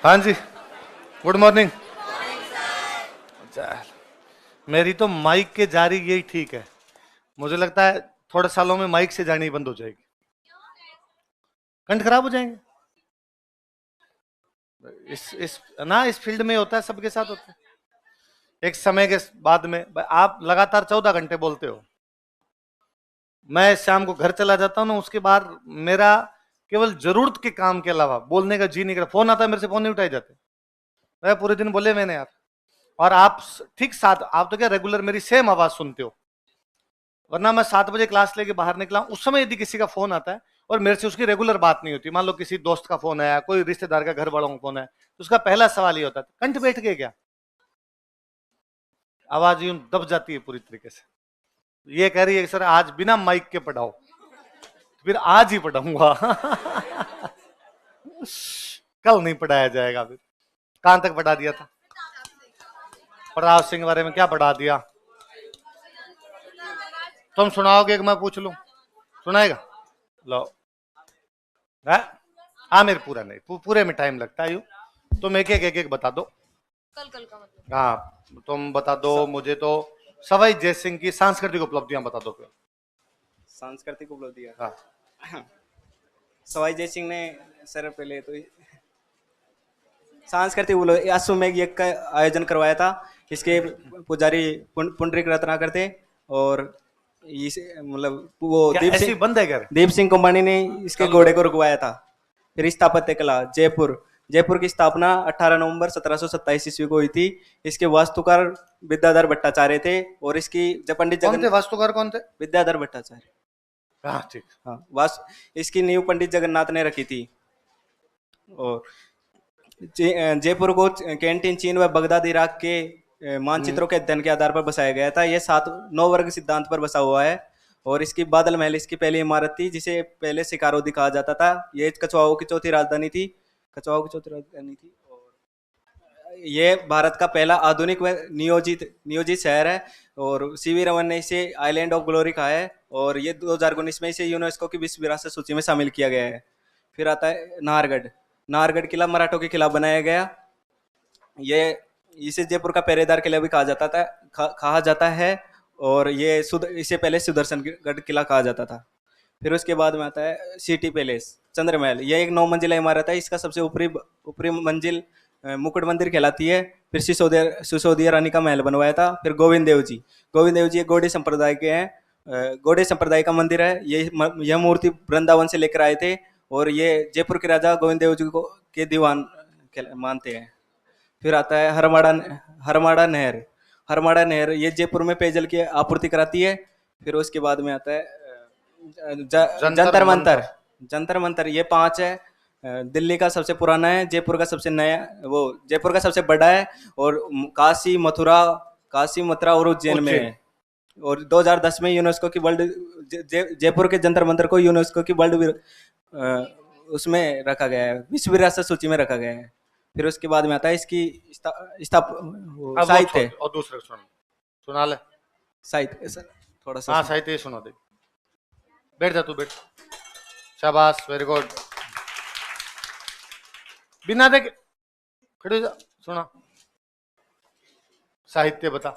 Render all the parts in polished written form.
हाँ जी, good morning. मेरी तो माइक के जारी यही ठीक है। मुझे लगता है थोड़े सालों में माइक से जानी बंद हो जाएगी, कंठ खराब हो जाएंगे। इस फील्ड में होता है, सबके साथ होता है। एक समय के बाद में आप लगातार 14 घंटे बोलते हो, मैं शाम को घर चला जाता हूँ ना, उसके बाद मेरा केवल जरूरत के काम के अलावा बोलने का जी नहीं करता। फोन आता है मेरे से, फोन नहीं उठाए जाते। मैं पूरे दिन बोले मैंने यार। और आप ठीक साथ, आप तो क्या रेगुलर मेरी सेम आवाज सुनते हो, वरना मैं 7 बजे क्लास लेके बाहर निकला उस समय यदि किसी का फोन आता है और मेरे से उसकी रेगुलर बात नहीं होती, मान लो किसी दोस्त का फोन आया, कोई रिश्तेदार का, घर वालों का फोन है, तो उसका पहला सवाल ये होता है, कंठ बैठ गए क्या? आवाज यूं दब जाती है पूरी तरीके से। ये कह रही है सर आज बिना माइक के पढ़ाओ, फिर आज ही पढ़ाऊंगा। कल नहीं पढ़ाया जाएगा। फिर कहां तक पढ़ा दिया था? प्रताप सिंह के बारे में क्या पढ़ा दिया? तुम सुनाओगे कि मैं पूछ लूं? सुनाएगा? लो। हाँ मेरे पूरा नहीं, पूरे में टाइम लगता है यूं। तुम एक एक बता दो। कल का मतलब। हाँ तुम बता दो मुझे तो। सवाई जय सिंह की सांस्कृतिक उपलब्धियां बता दो फिर। सांस्कृतिक उपलब्धियां। हाँ सवाई जय सिंह ने सर पहले तो सांस्कृतिक अश्वमेध यज्ञ का आयोजन करवाया था। इसके पुजारी पुंडरीक रत्नाकर थे और इस मतलब वो दीप सिंह कुंभानी ने इसके घोड़े को रुकवाया था। फिर स्थापत्य कला जयपुर की स्थापना 18 नवंबर 1727 ईस्वी को हुई थी। इसके वास्तुकार विद्याधर भट्टाचार्य थे और इसकी जब पंडित जगन्नाथ वास्तुकार कौन थे? विद्याधर भट्टाचार्य। हाँ ठीक। हाँ इसकी नींव पंडित जगन्नाथ ने रखी थी। और जयपुर को कैंटीन चीन व बगदाद इराक के मानचित्रों के अध्ययन के आधार पर बसाया गया था। यह 9 वर्ग सिद्धांत पर बसा हुआ है। और इसकी बादल महल इसकी पहली इमारत थी, जिसे पहले शिकारोदी कहा जाता था। यह कछवाओं की चौथी राजधानी थी। और यह भारत का पहला आधुनिक व नियोजित शहर है। और सीवी रमन ने इसे आइलैंड ऑफ ग्लोरी कहा है। और ये 2019 में इसे यूनेस्को की विश्व विरासत सूची में शामिल किया गया है। फिर आता है नाहरगढ़ किला, मराठों के खिलाफ बनाया गया। ये इसे जयपुर का पहरेदार किला भी कहा जाता है। और ये इसे पहले सुदर्शनगढ़ किला कहा जाता था। फिर उसके बाद में आता है सिटी पैलेस चंद्रमहल। यह एक 9 मंजिला इमारत है। इसका सबसे ऊपरी मंजिल मुकुट मंदिर कहलाती है। फिर सिसोदिया रानी का महल बनवाया था। फिर गोविंद देव जी एक गौड़ी संप्रदाय के हैं। गौड़ी संप्रदाय का मंदिर है। यह मूर्ति वृंदावन से लेकर आए थे और ये जयपुर के राजा गोविंद देव जी को के दीवान मानते हैं। फिर आता है हरमाड़ा नहर ये जयपुर में पेयजल की आपूर्ति कराती है। फिर उसके बाद में आता है जंतर मंतर ये 5 है। दिल्ली का सबसे पुराना है, जयपुर का सबसे नया, वो जयपुर का सबसे बड़ा है। और काशी मथुरा और उज्जैन में है। और 2010 में यूनेस्को की जयपुर के जंतर मंतर को यूनेस्को की उसमें रखा गया है, विश्व विरासत सूची में रखा गया है। फिर उसके बाद में आता है इसकी साहित्य और दूसरे सुना ले साहित्य थोड़ा सा। हाँ साहित्य सुना दे। बैठ जा तू, बैठ। शाबाश, वेरी गुड। बिना देख खड़े जा, सुना। साहित्य बता।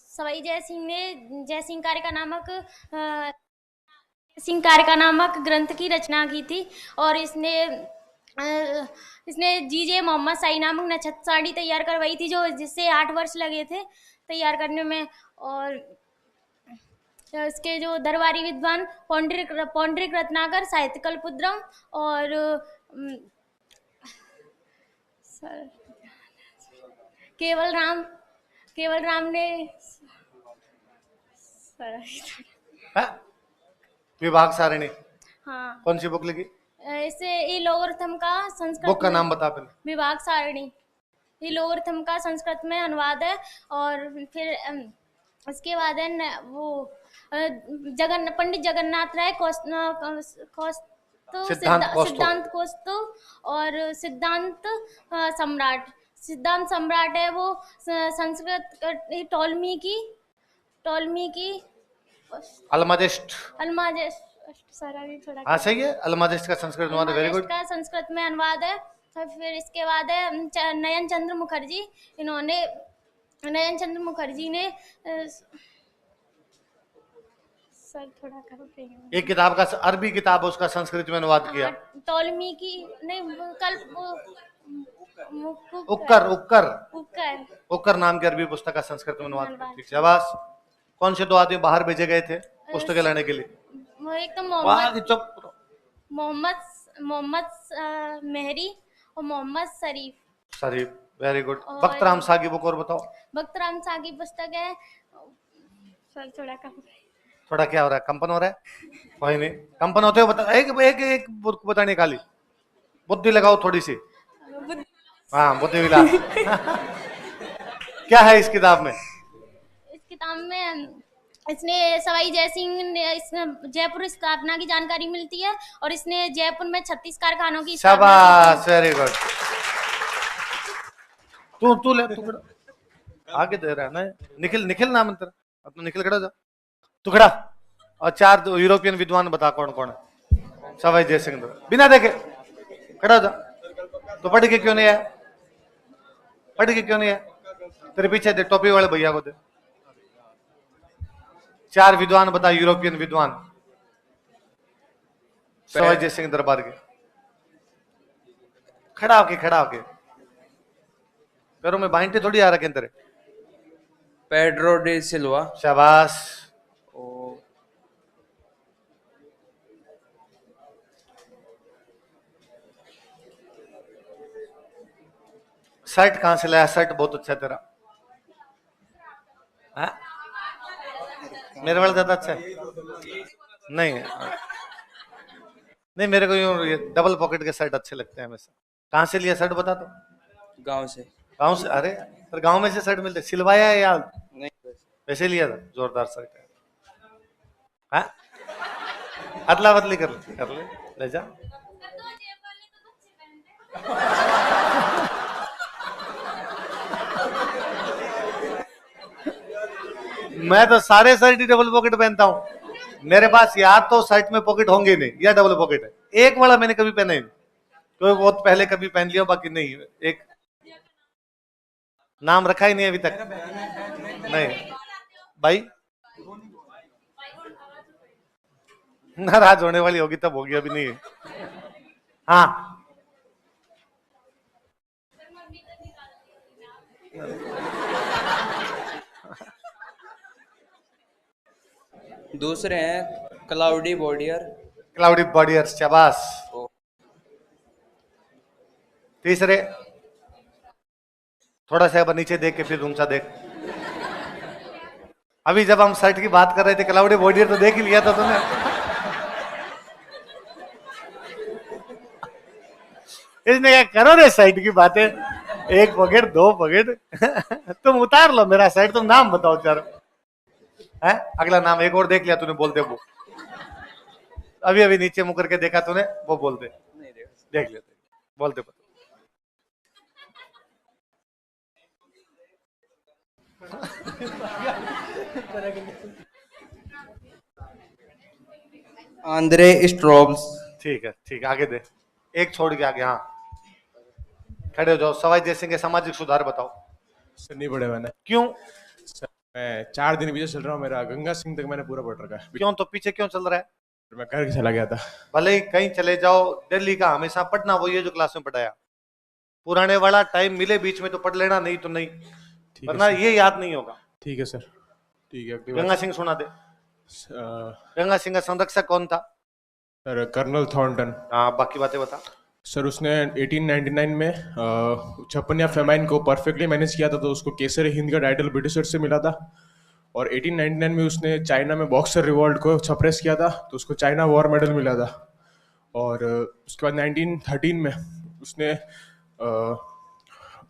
सवाई जय सिंह कार्य नामक ग्रंथ की रचना की थी। और इसने जीजे मोहम्मद शाही नामक नक्षत्र साड़ी तैयार करवाई थी, जिससे 8 वर्ष लगे थे तैयार करने में। और इसके जो दरबारी विद्वान पौंडरिक रत्नाकर, साहित्य कल्पुद्रम और केवल राम ने विभाग सारिणी। हाँ। कौन सी बुक लिखी? इसे ये लोगरथम का संस्कृत बुक का नाम बता पहले। विभाग सारिणी। ये लोगरथम का संस्कृत में अनुवाद है। और फिर इसके बाद है वो पंडित जगन्नाथ राय सिद्धांत कोस्तु और सिद्धांत सम्राट है वो संस्कृत टोलमी की अल्माजेस्ट सारा भी थोड़ा हाँ सही है, अल्माजिस्ट का संस्कृत अनुवाद, वेरी गुड। का संस्कृत में अनुवाद है। और फिर इसके बाद है नयन चंद्र मुखर्जी। इन्होंने नयन चंद्र मुखर्जी ने सर थोड़ा करो प्रेम। एक किताब का अरबी किताब उसका संस्कृत में अनुवाद किया। टॉलमी की नहीं कल उक्कर उक्कर उक्कर उक्कर नाम की अरबी पुस्तक का संस्कृत में अनुवाद किया। ठीक, शाबाश। कौन से दो आदमी बाहर भेजे गए थे पुस्तकें लाने के लिए? एक तो वाह, चुप। मोहम्मद मेहरी और मोहम्मद शरीफ। शरीफ, वेरी गुड। बख्त राम शाह की बुक और बताओ। बख्त राम शाह की पुस्तक है। सर थोड़ा कम, थोड़ा क्या हो रहा है, कंपन हो रहा है? कोई नहीं, कंपन होते हो बता, एक एक एक बुक बताने काली, बुद्धि लगाओ थोड़ी सी। हाँ, बुद्धि विलास। क्या है इस किताब में? इस किताब में इसने सवाई जयसिंह ने जयपुर स्थापना की जानकारी मिलती है और इसने जयपुर में 36 कारखानों की शाबाश, वेरी गुड। तू ले, तू आगे दे रहा है ना। निखिल, निखिल नाम है तेरा, अपना निखिल खड़ा जा, तू खड़ा। और 4 यूरोपियन विद्वान बता कौन कौन है? सवाई जयसिंह, बिना देखे खड़ा हो जा। तो पढ़ के क्यों नहीं है? पढ़ के क्यों नहीं है? तेरे पीछे दे, टोपी वाले भैया को दे। 4 विद्वान बता, यूरोपियन विद्वान सवाई जयसिंह दरबार के। खड़ा होके, खड़ा होके, पैरों में बाइंटे थोड़ी आ रखे तेरे। पेड्रो डे सिल्वा। शाबाश। शर्ट कहां से लाया? शर्ट बहुत अच्छा है तेरा। हाँ? मेरे वाला ज्यादा अच्छा है? नहीं नहीं, मेरे को यूं ये डबल पॉकेट के शर्ट अच्छे लगते हैं हमेशा। कहां से लिया शर्ट बता तो? गांव से। गांव से? अरे पर गांव में से शर्ट मिलते, सिलवाया है या नहीं, वैसे लिया था? जोरदार शर्ट है। हाँ? अदला बदली कर ले, ले जा। मैं तो सारे शर्ट ही डबल पॉकेट पहनता हूं। मेरे पास या तो शर्ट में पॉकेट होंगे नहीं या डबल पॉकेट है। एक वाला मैंने कभी पहना ही नहीं, कोई बहुत पहले कभी पहन लिया, बाकी नहीं। एक नाम रखा ही नहीं अभी तक। नहीं भाई, नाराज होने वाली होगी तब होगी, अभी नहीं है। हाँ, दूसरे हैं क्लाउडी बॉडियर। क्लाउडी बॉडियर, शाबाश। तीसरे, थोड़ा सा नीचे देख के फिर ऊंचा देख। अभी जब हम शर्ट की बात कर रहे थे, क्लाउडी बॉडियर तो देख ही लिया था तूने। इसने क्या, करो रे शर्ट की बातें, 1 पॉकेट 2 पॉकेट। तुम उतार लो मेरा शर्ट, तुम नाम बताओ चार है। अगला नाम एक और देख लिया तूने, बोलते वो अभी अभी नीचे मुकर के देखा तूने, वो बोलते देख लेते, बोलते पता। आंद्रे स्ट्रोब्स। ठीक है, ठीक है, आगे दे, एक छोड़ के आगे। हाँ, खड़े हो जाओ। सवाई जयसिंह के सामाजिक सुधार बताओ। सर नहीं पढ़े मैंने। क्यों? सर मैं 4 दिन पीछे चल रहा हूँ, मेरा गंगा सिंह तक मैंने पूरा पढ़ रखा है। क्यों तो पीछे क्यों चल रहा है? मैं घर चला गया था। भले ही कहीं चले जाओ, दिल्ली का हमेशा पढ़ना वही है जो क्लास में पढ़ाया। पुराने वाला टाइम मिले बीच में तो पढ़ लेना, नहीं तो नहीं, वरना ये याद नहीं होगा। ठीक है सर, ठीक है। गंगा सिंह सुना दे। गंगा सिंह का संरक्षक कौन था? Sir colonel Thornton. हाँ, बाकी बातें बता। सर उसने 1899 में छप्पनिया फेमाइन को परफेक्टली मैनेज किया था, तो उसको केसर हिंद का टाइटल ब्रिटिशर्स से मिला था। और 1899 में उसने चाइना में बॉक्सर रिवॉल्ट को सप्रेस किया था, तो उसको चाइना वॉर मेडल मिला था। और उसके बाद 1913 में उसने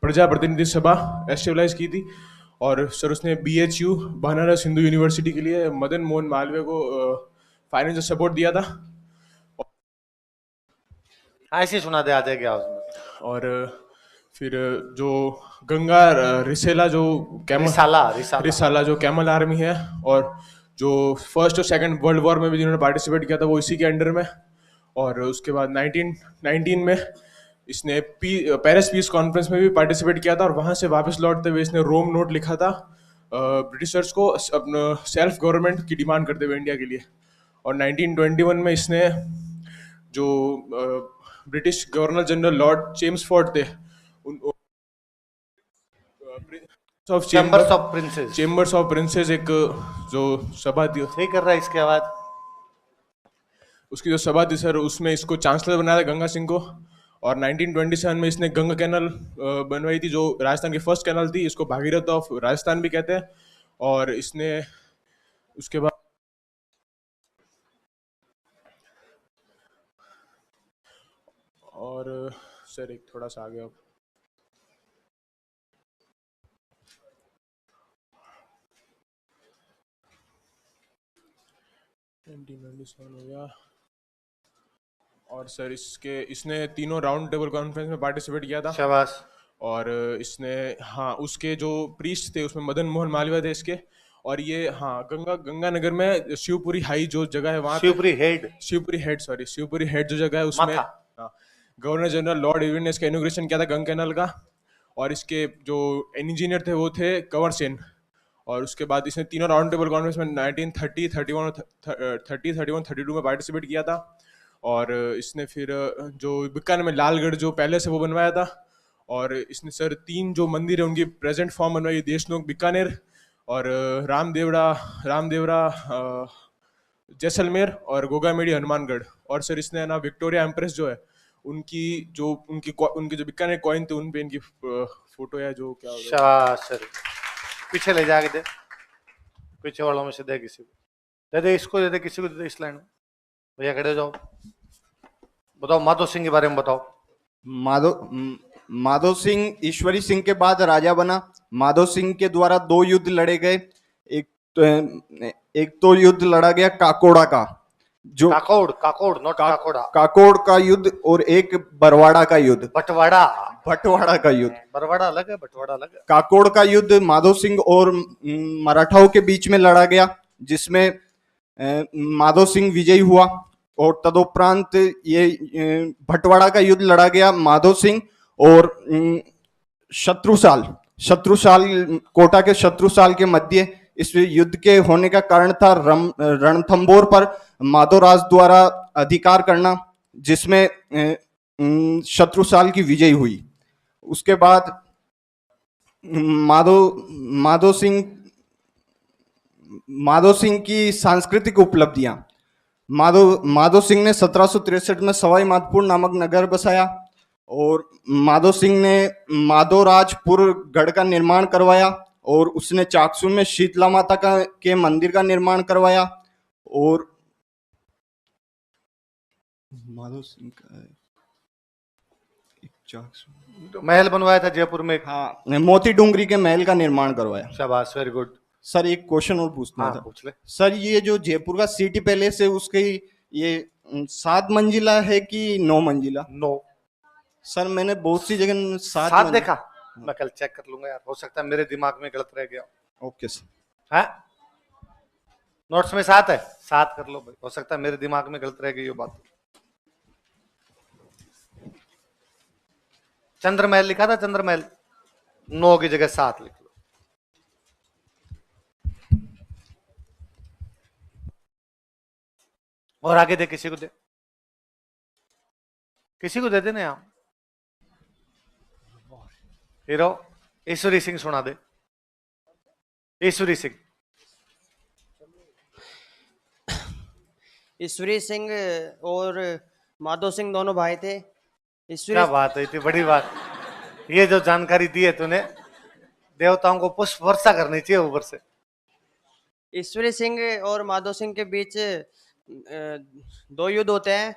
प्रजा प्रतिनिधि सभा एस्टेब्लाइज की थी। और सर उसने BHU बनारस हिंदू यूनिवर्सिटी के लिए मदन मोहन मालवीय को फाइनेंशियल सपोर्ट दिया था। ऐसे सुना दे, आ जाएगा उसमें। और फिर जो गंगा रिसाला जो कैमल रिसाला रिसाला जो कैमल आर्मी है, और जो फर्स्ट और सेकंड वर्ल्ड वॉर में भी जिन्होंने पार्टिसिपेट किया था वो इसी के अंडर में। और उसके बाद 1919 में इसने पेरिस पीस कॉन्फ्रेंस में भी पार्टिसिपेट किया था, और वहाँ से वापस लौटते हुए इसने रोम नोट लिखा था ब्रिटिशर्स को अपना सेल्फ गवर्नमेंट की डिमांड करते हुए इंडिया के लिए। और 1921 में इसने जो British governor general lord Chelmsford थे of chambers of princes, chambers of princes एक जो सभा थी, सही कर रहा है इसकी आवाज। उसकी जो सभा थी सर, उसमें इसको चांसलर बनाया था गंगा सिंह को। और 1927 में इसने गंगा कैनल बनवाई थी, जो राजस्थान की फर्स्ट कैनल थी, इसको भागीरथ ऑफ राजस्थान भी कहते हैं। और इसने उसके बाद और सर एक थोड़ा सा आगे अब 1997 हो गया। और सर इसने तीनों राउंड टेबल कॉन्फ्रेंस में पार्टिसिपेट किया था। शाबाश। और इसने हाँ उसके जो प्रीस्ट थे उसमें मदन मोहन मालवीय थे इसके। और ये हाँ गंगानगर में शिवपुरी हाई जो जगह है वहाँ शिवपुरी हेड जो जगह है उसमें गवर्नर जनरल लॉर्ड इरविन ने इसका इनॉग्रेशन किया था गंगा कैनल का। और इसके जो इंजीनियर थे वो थे कंवर सेन। और उसके बाद इसने तीनों राउंड टेबल कॉन्फ्रेंस में 1930, 31, 32 में पार्टिसिपेट किया था। और इसने फिर जो बीकानेर में लालगढ़ जो पैलेस है वो बनवाया था। और इसने सर 3 जो मंदिर है उनकी प्रेजेंट फॉर्म बनवाई, देशनोक बीकानेर और रामदेवरा जैसलमेर और गोगामेड़ी हनुमानगढ़। और सर इसने ना विक्टोरिया एम्प्रेस जो है उनकी जो बीकानेर कॉइन थे उन पे इनकी फोटो है जो क्या होगा। शाबाश सर, पीछे ले जाके दे, पीछे वालों में से दे, किसी को दे इसको दे किसी को दे इस लाइन में। भैया खड़े हो जाओ, बताओ माधो सिंह के बारे में बताओ। माधो सिंह ईश्वरी सिंह के बाद राजा बना। माधो सिंह के द्वारा 2 युद्ध लड़े गए। एक तो युद्ध लड़ा गया काकोड़ा का, जो काकोड़ नॉट काकोड़ा, काकोड़ का युद्ध, और एक बरवाड़ा का युद्ध, भटवाड़ा का युद्ध। बरवाड़ा अलग है, भटवाड़ा अलग है। काकोड़ का युद्ध माधो सिंह और मराठाओं के बीच में लड़ा गया, जिसमें माधो सिंह विजयी हुआ। और तदुपरांत ये भटवाड़ा का युद्ध लड़ा गया माधो सिंह और शत्रुसाल कोटा के शत्रुसाल के मध्य। इस युद्ध के होने का कारण था रणथंबोर पर माधोराज द्वारा अधिकार करना, जिसमें शत्रुसाल की विजय हुई। उसके बाद माधो सिंह की सांस्कृतिक उपलब्धियां। माधो सिंह ने 1763 में सवाई माधोपुर नामक नगर बसाया। और माधो सिंह ने माधोराजपुर गढ़ का निर्माण करवाया। और उसने चाकसू में शीतला माता के मंदिर का निर्माण करवाया। और माधो सिंह का महल बनवाया था जयपुर में। हाँ, मोती डूंगरी के महल का निर्माण करवाया। शाबाश, वेरी गुड। सर एक क्वेश्चन और पूछना था। पूछ ले सर, ये जो जयपुर का सिटी पैलेस है उसकी ये 7 मंजिला है कि 9 मंजिला? 9। सर मैंने बहुत सी जगह 7 देखा, मैं कल चेक कर लूंगा यार, हो सकता है मेरे दिमाग में गलत रह गया। Okay sir. है नोट्स में 7 है, 7 कर लो भाई, हो सकता है मेरे दिमाग में गलत रह गई ये बात। चंद्रमहल लिखा था, चंद्रमहल 9 की जगह 7 लिख लो। और आगे दे, किसी को दे, किसी को दे देना यहाँ। हीरो ईश्वरी सिंह सुना दे। ईश्वरी सिंह और माधो सिंह दोनों भाई थे। क्या बात है, इतनी बड़ी बात। ये जो जानकारी दी है तूने, देवताओं को पुष्प वर्षा करनी चाहिए ऊपर से। ईश्वरी सिंह और माधो सिंह के बीच 2 युद्ध होते हैं।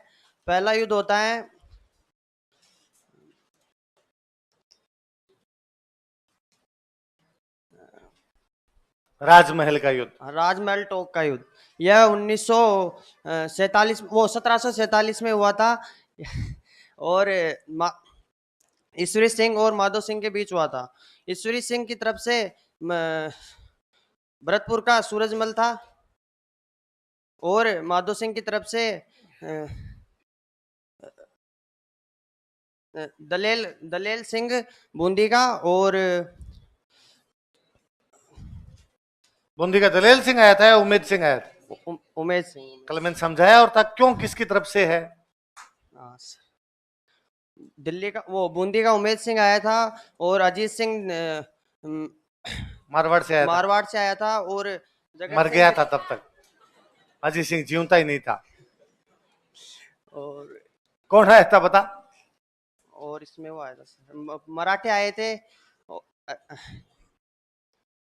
पहला युद्ध होता है राजमहल का युद्ध, राजमहल टोक का युद्ध। यह 1747 में हुआ था। और ईश्वरी सिंह और माधो सिंह के बीच हुआ था। ईश्वरी सिंह की तरफ से भरतपुर का सूरजमल था और माधो सिंह की तरफ से अ, दलेल दलेल सिंह बूंदी का, और बूंदी का दलेल सिंह आया था या उमेद सिंह आया था? उमेश सिंह। कल मैंने समझाया और था क्यों किसकी तरफ से है। हाँ, दिल्ली का वो बूंदी का उमेश सिंह आया था, और अजीत सिंह मारवाड़ से आया था, मारवाड़ से आया था, और जगत मर सिंह गया था तब तक, अजीत सिंह जीवता ही नहीं था। और कौन आया था बता? और इसमें वो आया था मराठे आए थे।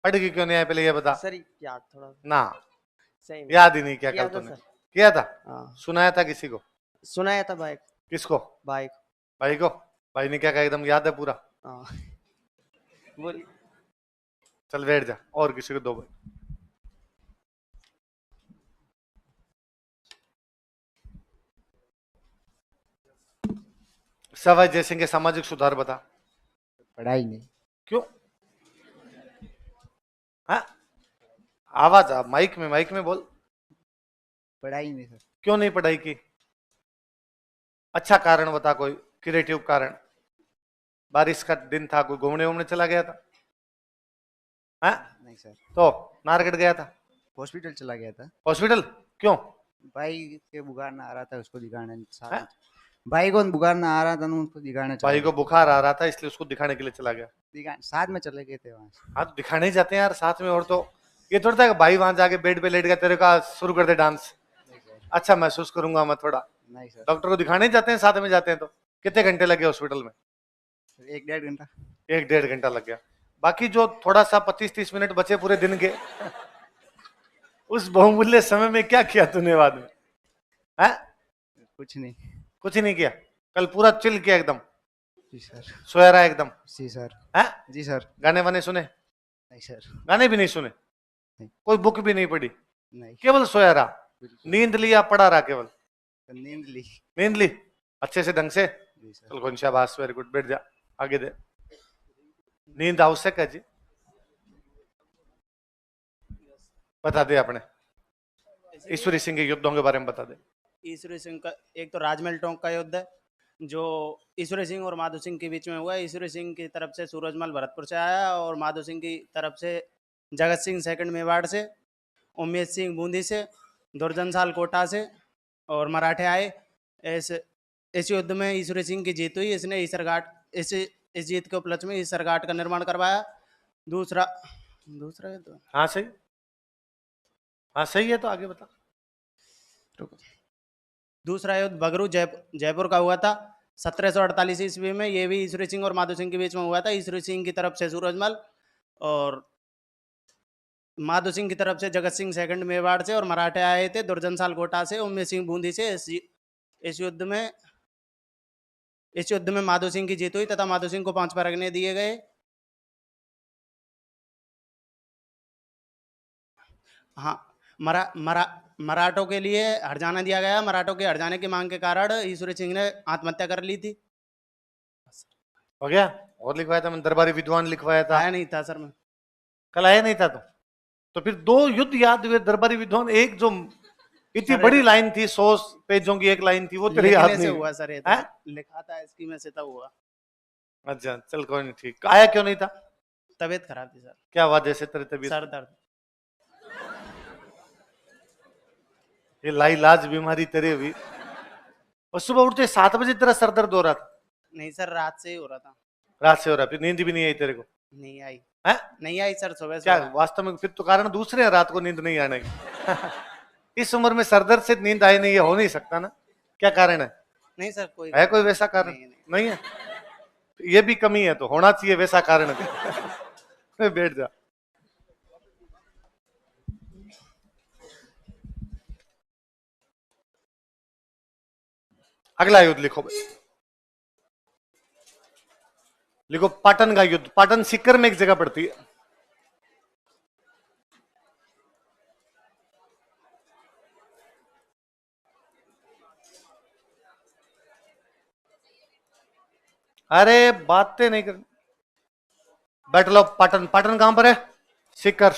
पढ़ के क्यों नहीं आया पहले ये बता। सर याद थोड़ा ना सही में याद ही नहीं किया किया कल था तूने। सर। किया था? हाँ, सुनाया था किसी को? सुनाया था भाई। किसको? भाई भाई को? भाई ने क्या कहा? एकदम याद है पूरा? हाँ बोल। चल बैठ जा, और किसी को दो भाई। सवाई जयसिंह के सामाजिक सुधार बता। पढ़ाई नहीं। क्यों? हाँ, आवाज आ, माइक में बोल। पढ़ाई नहीं सर। क्यों नहीं पढ़ाई की? अच्छा कारण बता, कोई क्रिएटिव कारण। बारिश का दिन था, कोई घूमने वूमने चला गया था? हाँ? नहीं सर। तो नारगढ़ गया था? हॉस्पिटल चला गया था। हॉस्पिटल क्यों? भाई के बुखार ना आ रहा था, उसको दिखाने साथ हाँ? में। भाई को बुखार ना आ रहा था ना, उसको दिखाने चला भाई को गया। बुखार आ रहा था इसलिए उसको दिखाने के लिए चला गया। दिखाने साथ में चले गए थे वहाँ से। हाँ तो दिखाने ही जाते हैं यार साथ में। और तो ये थोड़ा था कि भाई वहां जाके बेड पे लेट गया, तेरे का शुरू कर दे डांस, नहीं सर। अच्छा महसूस करूंगा मैं थोड़ा। नहीं सर। डॉक्टर को दिखाने ही जाते हैं, साथ में जाते हैं। तो कितने घंटे लगे हॉस्पिटल में? 1-1.5 घंटा। 1-1.5 घंटा लग गया। बाकी जो थोड़ा सा 25-30 मिनट बचे पूरे दिन के, उस बहुमूल्य समय में क्या किया तूने बाद में? है? कुछ नहीं। कुछ ही नहीं किया। कल पूरा चिल किया एकदम, जी सर। सोया रहा एकदम? जी सर। है? जी सर। गाने वाने सुने? नहीं सर। गाने भी नहीं सुने? नहीं। कोई बुक भी नहीं पढ़ी? नहीं। केवल सोया रहा? बिल्कुल। नींद लिया, पड़ा रहा केवल? नींद ली। नींद ली अच्छे से ढंग से? जी सर। चल कोई शाबाश, वेरी गुड, बैठ जा, आगे दे। नींद आवश्यक है जी, बता दे अपने ईश्वरी सिंह के युद्धों के बारे में बता दे। ईश्वरी सिंह का एक तो राजमहल टोंक का युद्ध है जो ईश्वरी सिंह और माधो सिंह के बीच में हुआ है। ईश्वरी सिंह की तरफ से सूरजमल भरतपुर से आया और माधो सिंह की तरफ से जगत सिंह सेकंड मेवाड़ से, उमेश सिंह बूंदी से, दुर्जन साल कोटा से और मराठे आए। इस युद्ध में ईश्वरी सिंह की जीत हुई। इसने ईसरघाट इस जीत के उपलक्ष्य में ईसरघाट का निर्माण करवाया। दूसरा युद्ध हाँ सही, हाँ सही है, तो आगे बता। दूसरा युद्ध बगरू जयपुर का हुआ था 1748 ईस्वी में। ये भी ईश्वरी सिंह और माधो सिंह के बीच में हुआ था। ईश्वरी सिंह की तरफ से सूरजमल और माधो सिंह की तरफ से जगत सिंह सेकंड मेवाड़ से, और मराठे आए थे दुर्जन साल कोटा से, उमेश सिंह बूंदी से। इस युद्ध में माधो सिंह की जीत हुई तथा माधो सिंह को 5 परगने दिए गए। हाँ, मराठों के लिए हरजाना दिया गया। मराठों के हरजाने की मांग के कारण ईश्वरी सिंह ने आत्महत्या कर ली थी। हो गया? और लिखवाया था मैंने, दरबारी विद्वान लिखवाया था। आया नहीं था सर मैं। कल आया नहीं था तो फिर 2 युद्ध याद हुए, दरबारी विद्वान। एक जो इतनी बड़ी लाइन थी, 100 पेजों की एक लाइन थी, वो तेरे याद लिखने से नहीं हुआ सर। ये है? तो लिखा था इसकी में से तब हुआ। अच्छा चल कोई नहीं, ठीक। आया क्यों नहीं था? तबीयत खराब थी सर। क्या वजह से तेरी तबीयत? सर दर्द। ये लाइलाज बीमारी तेरे हुई। और सुबह उठते 7 बजे तेरा सर दर्द हो रहा था? नहीं सर, रात से ही हो रहा था। रात से हो रहा, फिर नींद भी नहीं आई तेरे को? नहीं आई। है? नहीं आई सर, सुबह क्या से। वास्तव में फिर तो कारण दूसरे हैं रात को नींद नहीं आने की। इस उम्र में सरदर्द से नींद आए नहीं, ये हो नहीं सकता ना। क्या कारण है? नहीं सर, कोई है कोई वैसा कारण? नहीं है? ये भी कमी है, तो होना चाहिए वैसा कारण भी। बैठ जा। अगला युद्ध लिखो भाई, लिखो पाटन का युद्ध। पाटन सीकर में एक जगह पड़ती है। अरे बातें नहीं कर, बैटल ऑफ पाटन। पाटन कहां पर है? सीकर।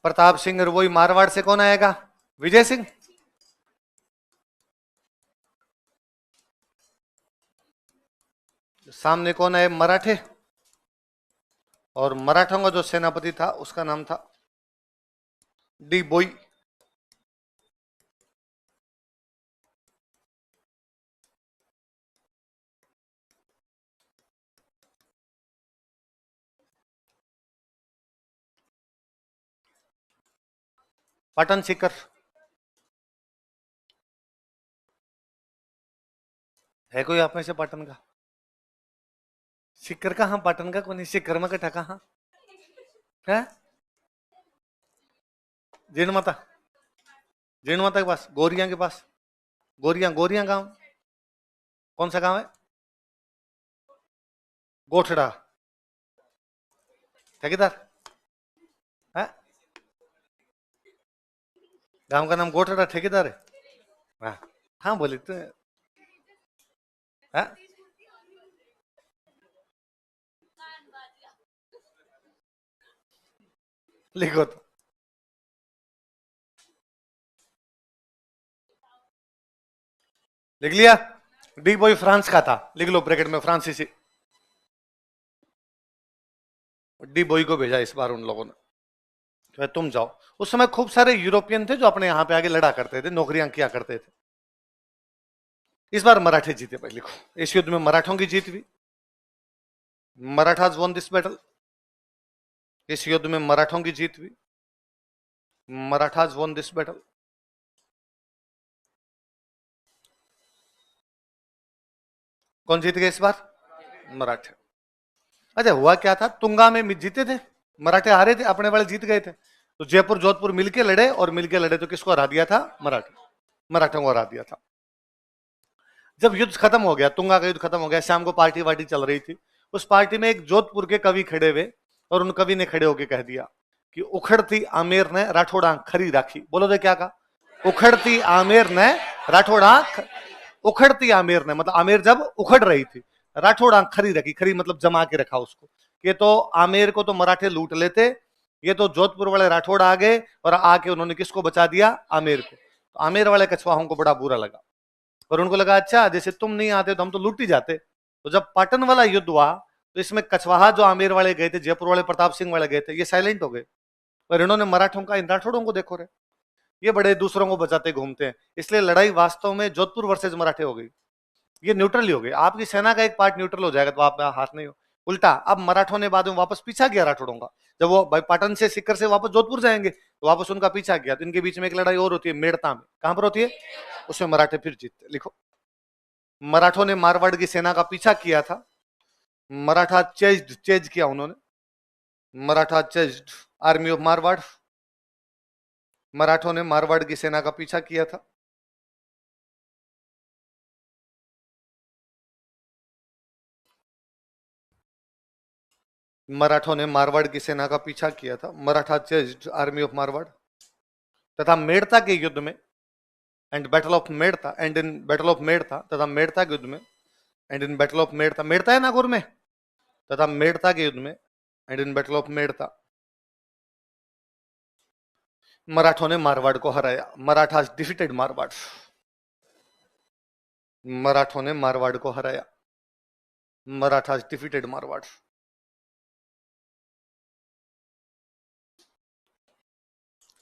प्रताप सिंह, और वही मारवाड़ से कौन आएगा? विजय सिंह। सामने कौन है? मराठे। और मराठों का जो सेनापति था उसका नाम था डी बोई। पाटन सीकर है कोई आप में से पाटन का? सीकर कहाँ, पाटन का कोई नहीं। सीकर में कटा कहाँ है? जीण माता, जीण माता के पास, गोरिया के पास। गोरिया, गोरिया गांव कौन सा गांव है? गोठड़ा। ठेकेदार है? गांव का नाम गोठड़ा, ठेकेदार है? हाँ हाँ बोली तो है? लिखो तो। लिख लिया? डी बॉय फ्रांस का था, लिख लो ब्रैकेट में, फ्रांसीसी। डी बॉय को भेजा इस बार उन लोगों ने, तो तुम जाओ। उस समय खूब सारे यूरोपियन थे जो अपने यहां पे आगे लड़ा करते थे, नौकरियां किया करते थे। इस बार मराठे जीते भाई, लिखो। इस युद्ध में मराठों की जीत हुई। Marathas won this battle. इस युद्ध में मराठों की जीत हुई। Marathas won this battle. कौन जीत गए इस बार? मराठे। अच्छा हुआ क्या था, तुंगा में जीते थे, मराठे हारे थे, अपने वाले जीत गए थे। तो जयपुर जोधपुर मिलके लड़े, और मिलके लड़े तो किसको हरा दिया था? मराठे, मराठों को हरा दिया था। जब युद्ध खत्म हो गया, तुंगा का युद्ध खत्म हो गया, शाम को पार्टी वार्टी चल रही थी। उस पार्टी में एक जोधपुर के कवि खड़े हुए, और उन कवि ने खड़े होकर कह दिया कि उखड़ती आमेर ने राठौड़ा खरी राखी। बोलो तो क्या कहा? उखड़ती आमेर ने राठौड़ा, उखड़ती आमेर ने मतलब आमेर जब उखड़ रही थी, राठौड़ा खरी रखी। खरी मतलब जमा के रखा उसको। ये तो आमेर को तो मराठे लूट लेते, ये तो जोधपुर वाले राठौड़ आ गए और आके उन्होंने किसको बचा दिया? आमेर को। तो आमेर वाले कछवाहों को बड़ा बुरा लगा, और उनको लगा अच्छा जैसे तुम नहीं आते तो हम तो लूट ही जाते। तो जब पाटन वाला युद्ध हुआ तो इसमें कछवाहा जो आमेर वाले गए थे, जयपुर वाले प्रताप सिंह वाले गए थे, ये साइलेंट हो गए। और इन्होंने मराठों का, इन राठौड़ों को देखो रे, ये बड़े दूसरों को बचाते घूमते हैं। इसलिए लड़ाई वास्तव में जोधपुर वर्सेज मराठे हो गई। ये न्यूट्रल ही हो गई। आपकी सेना का एक पार्ट न्यूट्रल हो जाएगा तो आप हाथ नहीं हो। उल्टा अब मराठों ने बाद में वापस पीछा किया राठौड़ों का। जब वो भाई पाटन से सीकर से वापस जोधपुर जाएंगे तो वापस उनका पीछा किया। तो इनके बीच में एक लड़ाई और होती है मेड़ता में। कहां पर होती है? उसमें मराठे फिर जीतते। लिखो, मराठों ने मारवाड़ की सेना का पीछा किया था। मराठा चेज किया उन्होंने। Maratha chase army of Marwar. मराठों ने मारवाड़ की सेना का पीछा किया था। मराठों ने मारवाड़ की सेना का पीछा किया था। Maratha chase army of Marwar. तथा मेड़ता के युद्ध में, and battle of Merta, and in battle of Merta, तथा मेड़ता के युद्ध में, and in battle of Merta, Merta है नागौर में, तथा मेड़ता के युद्ध में, and in battle of Merta, मराठों ने मारवाड़ को हराया। मराठा डिफीटेड मारवाड़। मराठों ने मारवाड़ को हराया। मराठा डिफीटेड मारवाड़।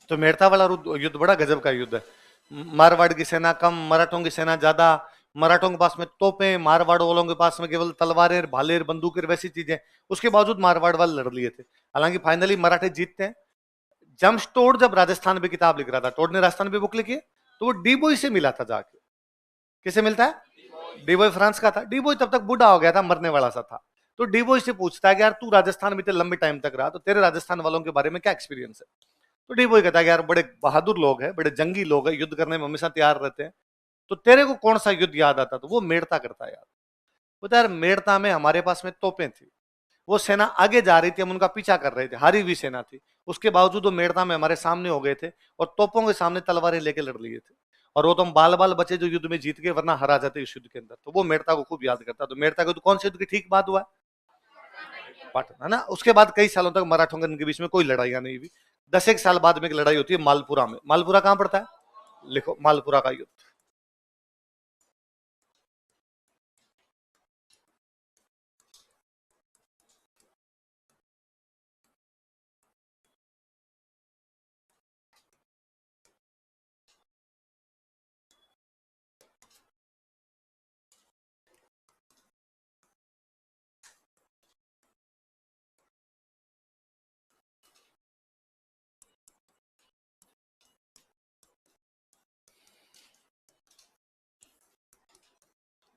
तो मेड़ता वाला युद्ध बड़ा गजब का युद्ध है। मारवाड़ की सेना कम, मराठों की सेना ज्यादा। मराठों के पास में तोपें, मारवाड़ वालों के पास में केवल तलवारें, भाले, बंदूकें, वैसी चीजें। उसके बावजूद मारवाड़ वाले लड़ लिए थे। हालांकि फाइनली मराठे जीतते हैं। जम्स टोड जब राजस्थान में किताब लिख रहा था, टोड ने राजस्थान में बुक लिखी है, तो वो डीबोई से मिला था जाके। किसे मिलता है? डीबोई फ्रांस का था। डीबोई तब तक बूढ़ा हो गया था, मरने वाला सा था। तो डीबोई से पूछता है कि यार तू राजस्थान में इतने लंबे टाइम तक रहा, तो तेरे राजस्थान वालों के बारे में क्या एक्सपीरियंस है? तो डीबोई कहता है यार बड़े बहादुर लोग हैं, बड़े जंगी लोग हैं, युद्ध करने में हमेशा तैयार रहते हैं। तो तेरे को कौन सा युद्ध याद आता? तो वो मेड़ता करता है यार। बोलता यार मेड़ता में हमारे पास में तोपें थी, वो सेना आगे जा रही थी, हम उनका पीछा कर रहे थे, हारी हुई सेना थी। उसके बावजूद वो मेड़ता में हमारे सामने हो गए थे और तोपों के सामने तलवारें लेके लड़ लिए थे। और वो तो हम बाल बाल बचे जो युद्ध में जीत गए, वरना हरा जाते इस युद्ध के अंदर। तो वो मेड़ता को खूब याद करता। तो मेड़ता को तो कौन से युद्ध की ठीक बात हुआ? पाटन, है ना। उसके बाद कई सालों तक मराठों के बीच में कोई लड़ाइयां नहीं हुई। 10 एक साल बाद में एक लड़ाई होती है मालपुरा में। मालपुरा कहां पड़ता है? लिखो, मालपुरा का युद्ध।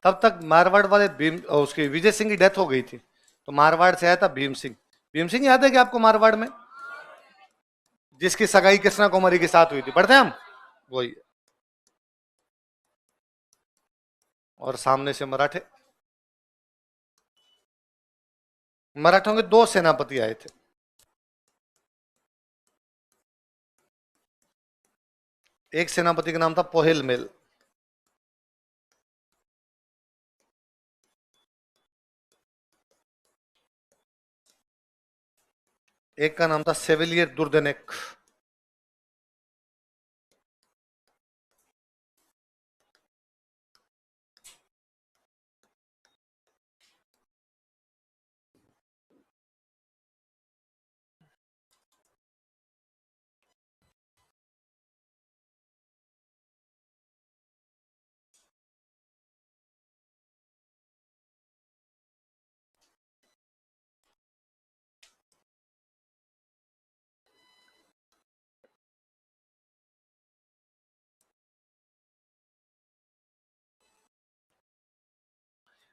तब तक मारवाड़ वाले भीम, उसकी विजय सिंह की डेथ हो गई थी, तो मारवाड़ से आया था भीम सिंह। भीम सिंह याद है कि आपको मारवाड़ में, जिसकी सगाई कृष्णा कुमारी के साथ हुई थी, पढ़ते हैं हम, वही है। और सामने से मराठे, मराठों के 2 सेनापति आए थे। एक सेनापति का नाम था पोहेल मेल, एक का नाम था सेविलियर दुर्दनेक।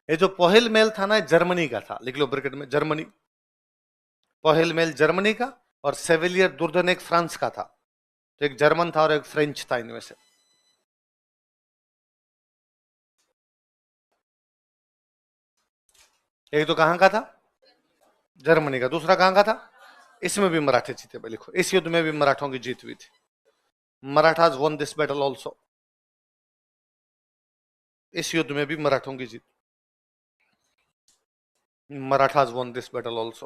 ये जो पोहेल मेल था ना, जर्मनी का था, लिख लो ब्रैकेट में, जर्मनी। पोहेल मेल जर्मनी का और सेविलियर दुर्दनेक फ्रांस का था। तो एक जर्मन था और एक फ्रेंच था इनमें से। एक तो कहां का था? जर्मनी का। दूसरा कहां का था? इसमें भी मराठे जीते भाई, लिखो, इस युद्ध में भी मराठों की जीत हुई थी। Marathas won this battle also. इस युद्ध में भी मराठों की जीत। Marathas won this battle also.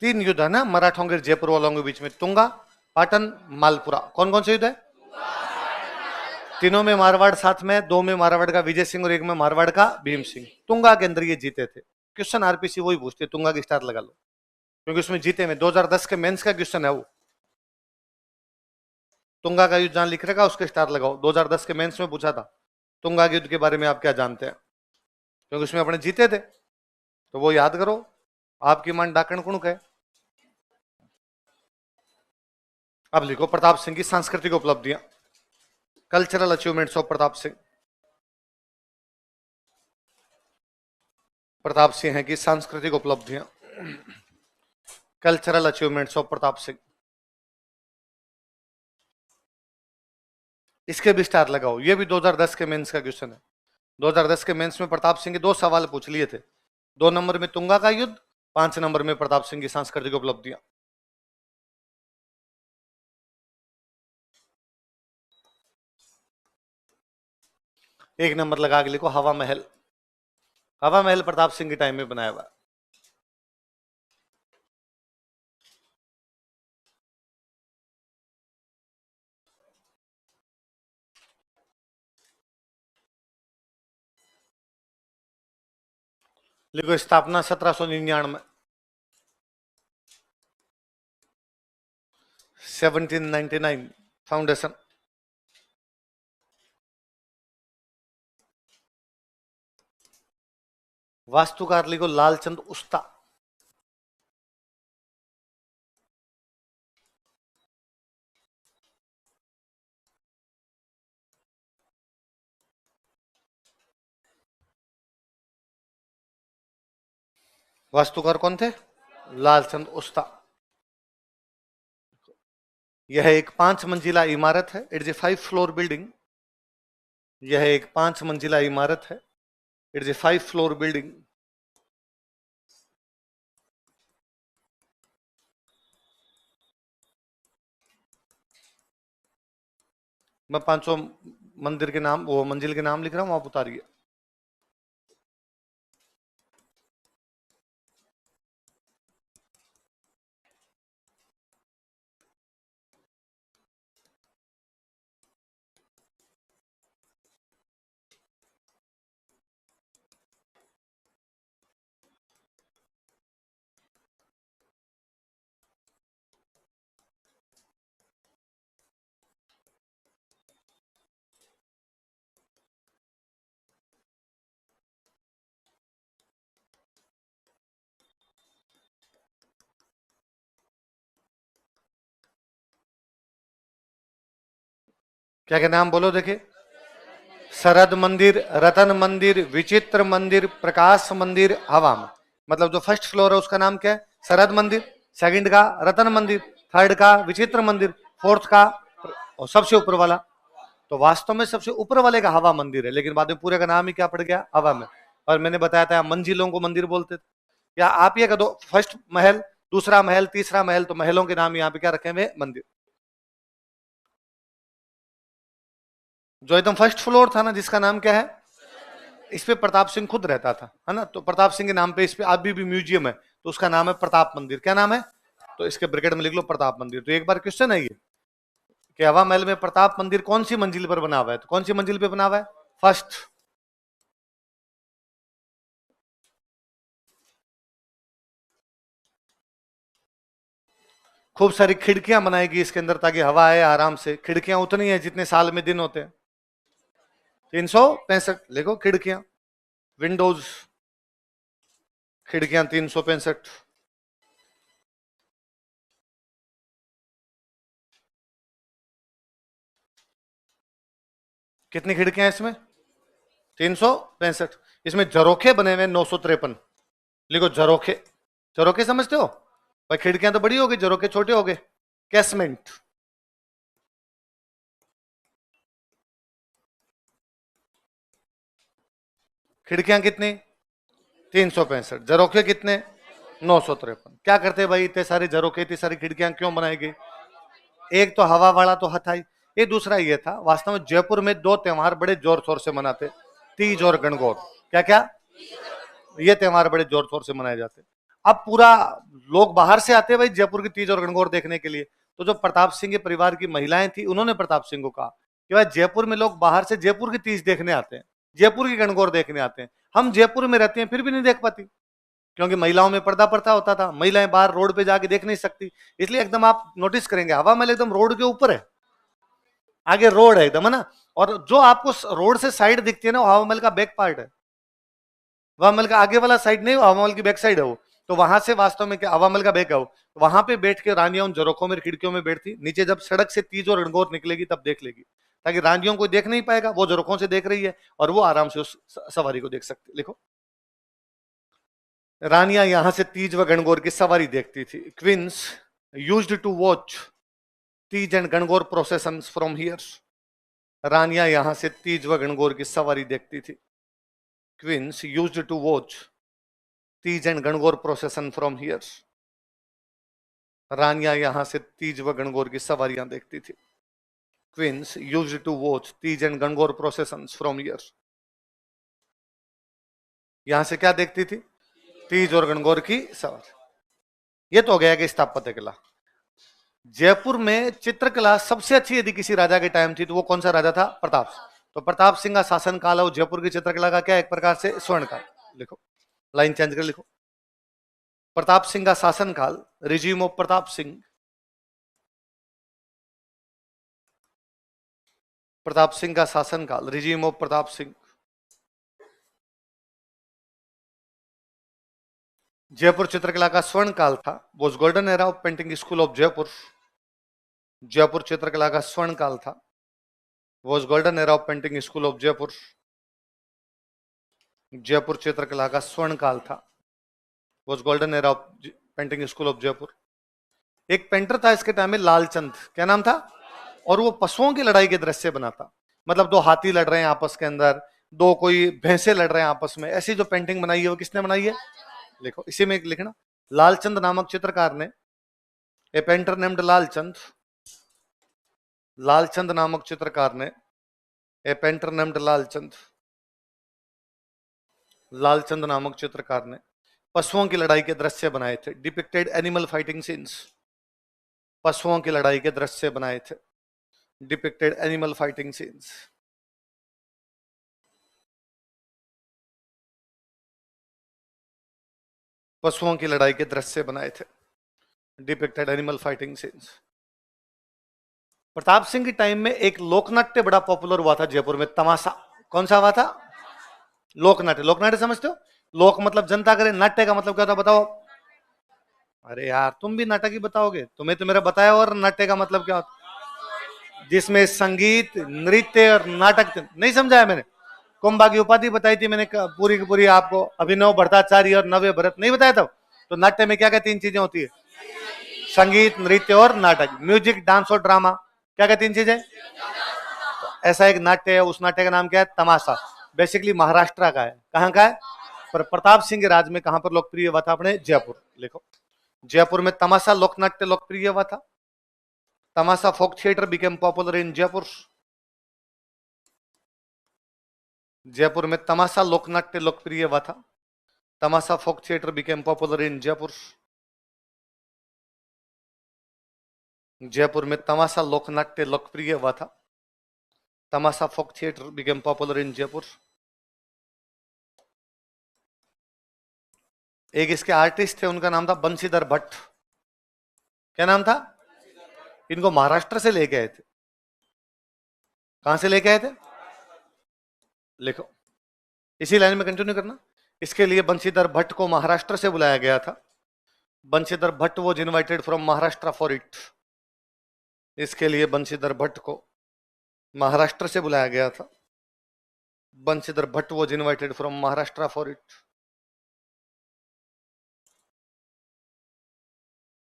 तीन युद्ध है ना मराठों के जयपुर वालों के बीच में, तुंगा, पाटन, मालपुरा। कौन कौन से युद्ध है? तीनों में मारवाड़ साथ में, 2 में मारवाड़ का विजय सिंह और 1 में मारवाड़ का भीम सिंह। तुंगा के अंदर ये जीते थे। क्वेश्चन आरपीसी वही पूछते, तुंगा की स्टार लगा लो, क्योंकि उसमें जीते में 2010 के मेंस का क्वेश्चन है वो। तुंगा का युद्ध जहां लिख रहेगा उसके स्टार लगाओ। 2010 के मेंस में पूछा था तुंगा के युद्ध के बारे में आप क्या जानते हैं, क्योंकि उसमें अपने जीते थे, तो वो याद करो। आपकी मान डाकण कुणुक है। अब लिखो प्रताप सिंह की सांस्कृतिक उपलब्धियां, cultural achievements of Pratap Singh. Pratap Singh की सांस्कृतिक उपलब्धियां, cultural achievements of Pratap Singh. इसके भी स्टार लगाओ, ये भी 2010 के मेंस का क्वेश्चन है। 2010 के मेंस में प्रताप सिंह के 2 सवाल पूछ लिए थे। 2 नंबर में तुंगा का युद्ध, 5 नंबर में प्रताप सिंह की सांस्कृतिक उपलब्धियां। एक नंबर लगा के लिखो हवा महल। हवा महल प्रताप सिंह के टाइम में बनाया हुआ। लिखो स्थापना 1799, 1799 फाउंडेशन। वास्तुकार लिखो लालचंद उस्ता। वास्तुकार कौन थे? लालचंद उस्ता। यह एक 5 मंजिला इमारत है। It is a 5 floor building. यह एक 5 मंजिला इमारत है। It is a 5 floor building. मैं 500 मंदिर के नाम, वो मंजिल के नाम लिख रहा हूं, आप उतारिए। क्या क्या नाम बोलो देखिए। शरद मंदिर, रतन मंदिर, विचित्र मंदिर, प्रकाश मंदिर, हवा में। मतलब जो फर्स्ट फ्लोर है उसका नाम क्या है? शरद मंदिर। सेकंड का रतन मंदिर, थर्ड का विचित्र मंदिर, फोर्थ का, और सबसे ऊपर वाला, तो वास्तव में सबसे ऊपर वाले का हवा मंदिर है, लेकिन बाद में पूरे का नाम ही क्या पड़ गया? हवा में। और मैंने बताया था मंजिलों को मंदिर बोलते थे। या आप ये कह दो फर्स्ट महल, दूसरा महल, तीसरा महल, तो महलों के नाम यहाँ पे क्या रखे हुए? मंदिर। जो एकदम फर्स्ट फ्लोर था ना, जिसका नाम क्या है, इस पे प्रताप सिंह खुद रहता था, है ना, तो प्रताप सिंह के नाम पे इस पे अभी भी म्यूजियम है, तो उसका नाम है प्रताप मंदिर। क्या नाम है? तो इसके ब्रैकेट में लिख लो प्रताप मंदिर। तो एक बार क्वेश्चन है ये कि हवा महल में प्रताप मंदिर कौन सी मंजिल पर बना हुआ है? तो कौन सी मंजिल पे बना हुआ है? फर्स्ट। खूब सारी खिड़कियां बनाएगी इसके अंदर ताकि हवा आए आराम से। खिड़कियां उतनी है जितने साल में दिन होते हैं, 365 लिखो खिड़कियां, विंडोज, खिड़कियां 365। कितनी खिड़कियां इसमें? 365। इसमें झरोखे बने हुए 953। लिखो झरोखे। झरोखे समझते हो भाई? खिड़कियां तो बड़ी हो गई, झरोखे छोटे हो गए। कैसमेंट, खिड़कियां कितनी? 365। झरोखे कितने? 953। क्या करते भाई इतने सारे झरोखे, इतनी सारी खिड़कियां क्यों बनाई गई? एक तो हवा वाला तो था ही, ये दूसरा ये था, वास्तव में जयपुर में 2 त्योहार बड़े जोर शोर से मनाते, तीज और गणगौर। क्या क्या? ये त्योहार बड़े जोर शोर से मनाए जाते। अब पूरा लोग बाहर से आते हैं भाई जयपुर की तीज और गणगौर देखने के लिए। तो जो प्रताप सिंह के परिवार की महिलाएं थी, उन्होंने प्रताप सिंह को कहा कि भाई जयपुर में लोग बाहर से जयपुर की तीज देखने आते हैं, जयपुर की गणगौर देखने आते हैं, हम जयपुर में रहते हैं फिर भी नहीं देख पाती, क्योंकि महिलाओं में पर्दा प्रथा होता था, महिलाएं बाहर रोड पे जाके देख नहीं सकती। इसलिए एकदम आप नोटिस करेंगे हवा महल एकदम रोड के ऊपर है, आगे रोड है एकदम, है ना। और जो आपको रोड से साइड दिखती है ना, वो हवा महल का बैक पार्ट है। हवा महल का आगे वाला साइड नहीं, हवा महल की बैक साइड है वो। तो वहां से वास्तव में क्या हवा महल का बैक है वो, तो वहां पे बैठ के रानियां उन झरोखों में, खिड़कियों में बैठती, नीचे जब सड़क से तीज और गणगौर निकलेगी तब देख लेगी, ताकि रानियों को देख नहीं पाएगा, वो झरोखों से देख रही है और वो आराम से उस सवारी को देख सकती। लिखो रानियां यहां से तीज व गणगौर की सवारी देखती थी। Queens used to watch Teej and Gangaur processions from here. रानियां यहां से तीज व गणगौर की सवारी देखती थी। Queens used to watch Teej and Gangaur procession from here. रानियां यहां से तीज व गणगौर की सवारियां देखती थी। Queens used to watch Teej and Gangaur processions from here. यहां से क्या देखती थी? तीज और गणगौर की सवारी। ये तो हो गया कि स्थापत्य कला। जयपुर में चित्रकला सबसे अच्छी यदि किसी राजा के टाइम थी तो वो कौन सा राजा था? प्रताप। तो प्रताप सिंह का शासन काल है, जयपुर की चित्रकला का क्या एक प्रकार से स्वर्ण काल। लिखो, लाइन चेंज कर लिखो। प्रताप सिंह का शासन काल, रिजीम ऑफ प्रताप सिंह, प्रताप सिंह का शासन काल, रिजीम ऑफ प्रताप सिंह। जयपुर चित्रकला का स्वर्ण काल था, was golden era of painting school of Jaipur. Jaipur चित्रकला का स्वर्ण काल था, was golden era of painting school of Jaipur. Jaipur चित्रकला का स्वर्ण काल था, was golden era of painting school of Jaipur. एक पेंटर था इसके टाइम में, लालचंद, क्या नाम था? और वो पशुओं की लड़ाई के दृश्य बनाता, मतलब 2 हाथी लड़ रहे हैं आपस के अंदर, 2 कोई भैंसे लड़ रहे हैं आपस में, ऐसी जो पेंटिंग बनाई है वो किसने बनाई है? लिखो, इसी में लिखना, लालचंद नामक चित्रकार ने, ए पेंटर नेम्ड लालचंद लालचंद नामक चित्रकार ने, ए पेंटर नेम्ड लालचंद, लालचंद नामक चित्रकार ने पशुओं की लड़ाई के दृश्य बनाए थे, डिपिक्टेड एनिमल फाइटिंग सीन्स, पशुओं की लड़ाई के दृश्य बनाए थे, डिपिक्टेड एनिमल फाइटिंग सीन्स। पशुओं की लड़ाई के दृश्य बनाए थे, depicted animal fighting scenes. Pratap Singh के टाइम में एक लोकनाट्य बड़ा पॉपुलर हुआ था जयपुर में, तमाशा। कौन सा हुआ था? लोकनाट्य। लोकनाट्य समझते हो? लोक मतलब जनता करे, नाट्य का मतलब क्या था बताओ? अरे यार तुम भी नाटक ही बताओगे, तुम्हें तो मेरा बताया। और नाट्य का मतलब क्या होता? जिसमें संगीत, नृत्य और नाटक। नहीं समझाया मैंने? कुंभा की उपाधि बताई थी मैंने पूरी की पूरी आपको, अभिनव, भट्टाचार्य और नव्य भरत। नहीं बताया था? तो नाट्य में क्या क्या 3 चीजें होती है? संगीत, नृत्य और नाटक। म्यूजिक, डांस और ड्रामा, क्या क्या 3 चीजें? तो ऐसा एक नाट्य है, उस नाट्य का नाम क्या है? तमाशा। बेसिकली महाराष्ट्र का है। कहाँ का है? पर प्रताप सिंह के राज में कहां पर लोकप्रिय हुआ था? अपने जयपुर। लिखो, जयपुर में तमाशा लोकनाट्य लोकप्रिय हुआ था। Tamasha folk theatre became popular in Jaipur. Jaipur में तमाशा लोकनाट्य लोकप्रिय हुआ था। Tamasha folk theatre became popular in Jaipur. Jaipur में तमाशा लोकनाट्य लोकप्रिय हुआ था। Tamasha folk theatre became popular in Jaipur. एक इसके आर्टिस्ट थे, उनका नाम था बंशीधर भट्ट। क्या नाम था? इनको महाराष्ट्र से लेके आए थे। कहां से लेके आए थे? लिखो, इसी लाइन में कंटिन्यू करना। इसके लिए बंशीधर भट्ट को महाराष्ट्र से बुलाया गया था। Banshidhar Bhatt was invited from Maharashtra for it. इसके लिए बंशीधर भट्ट को महाराष्ट्र से बुलाया गया था। Banshidhar Bhatt was invited from Maharashtra for it.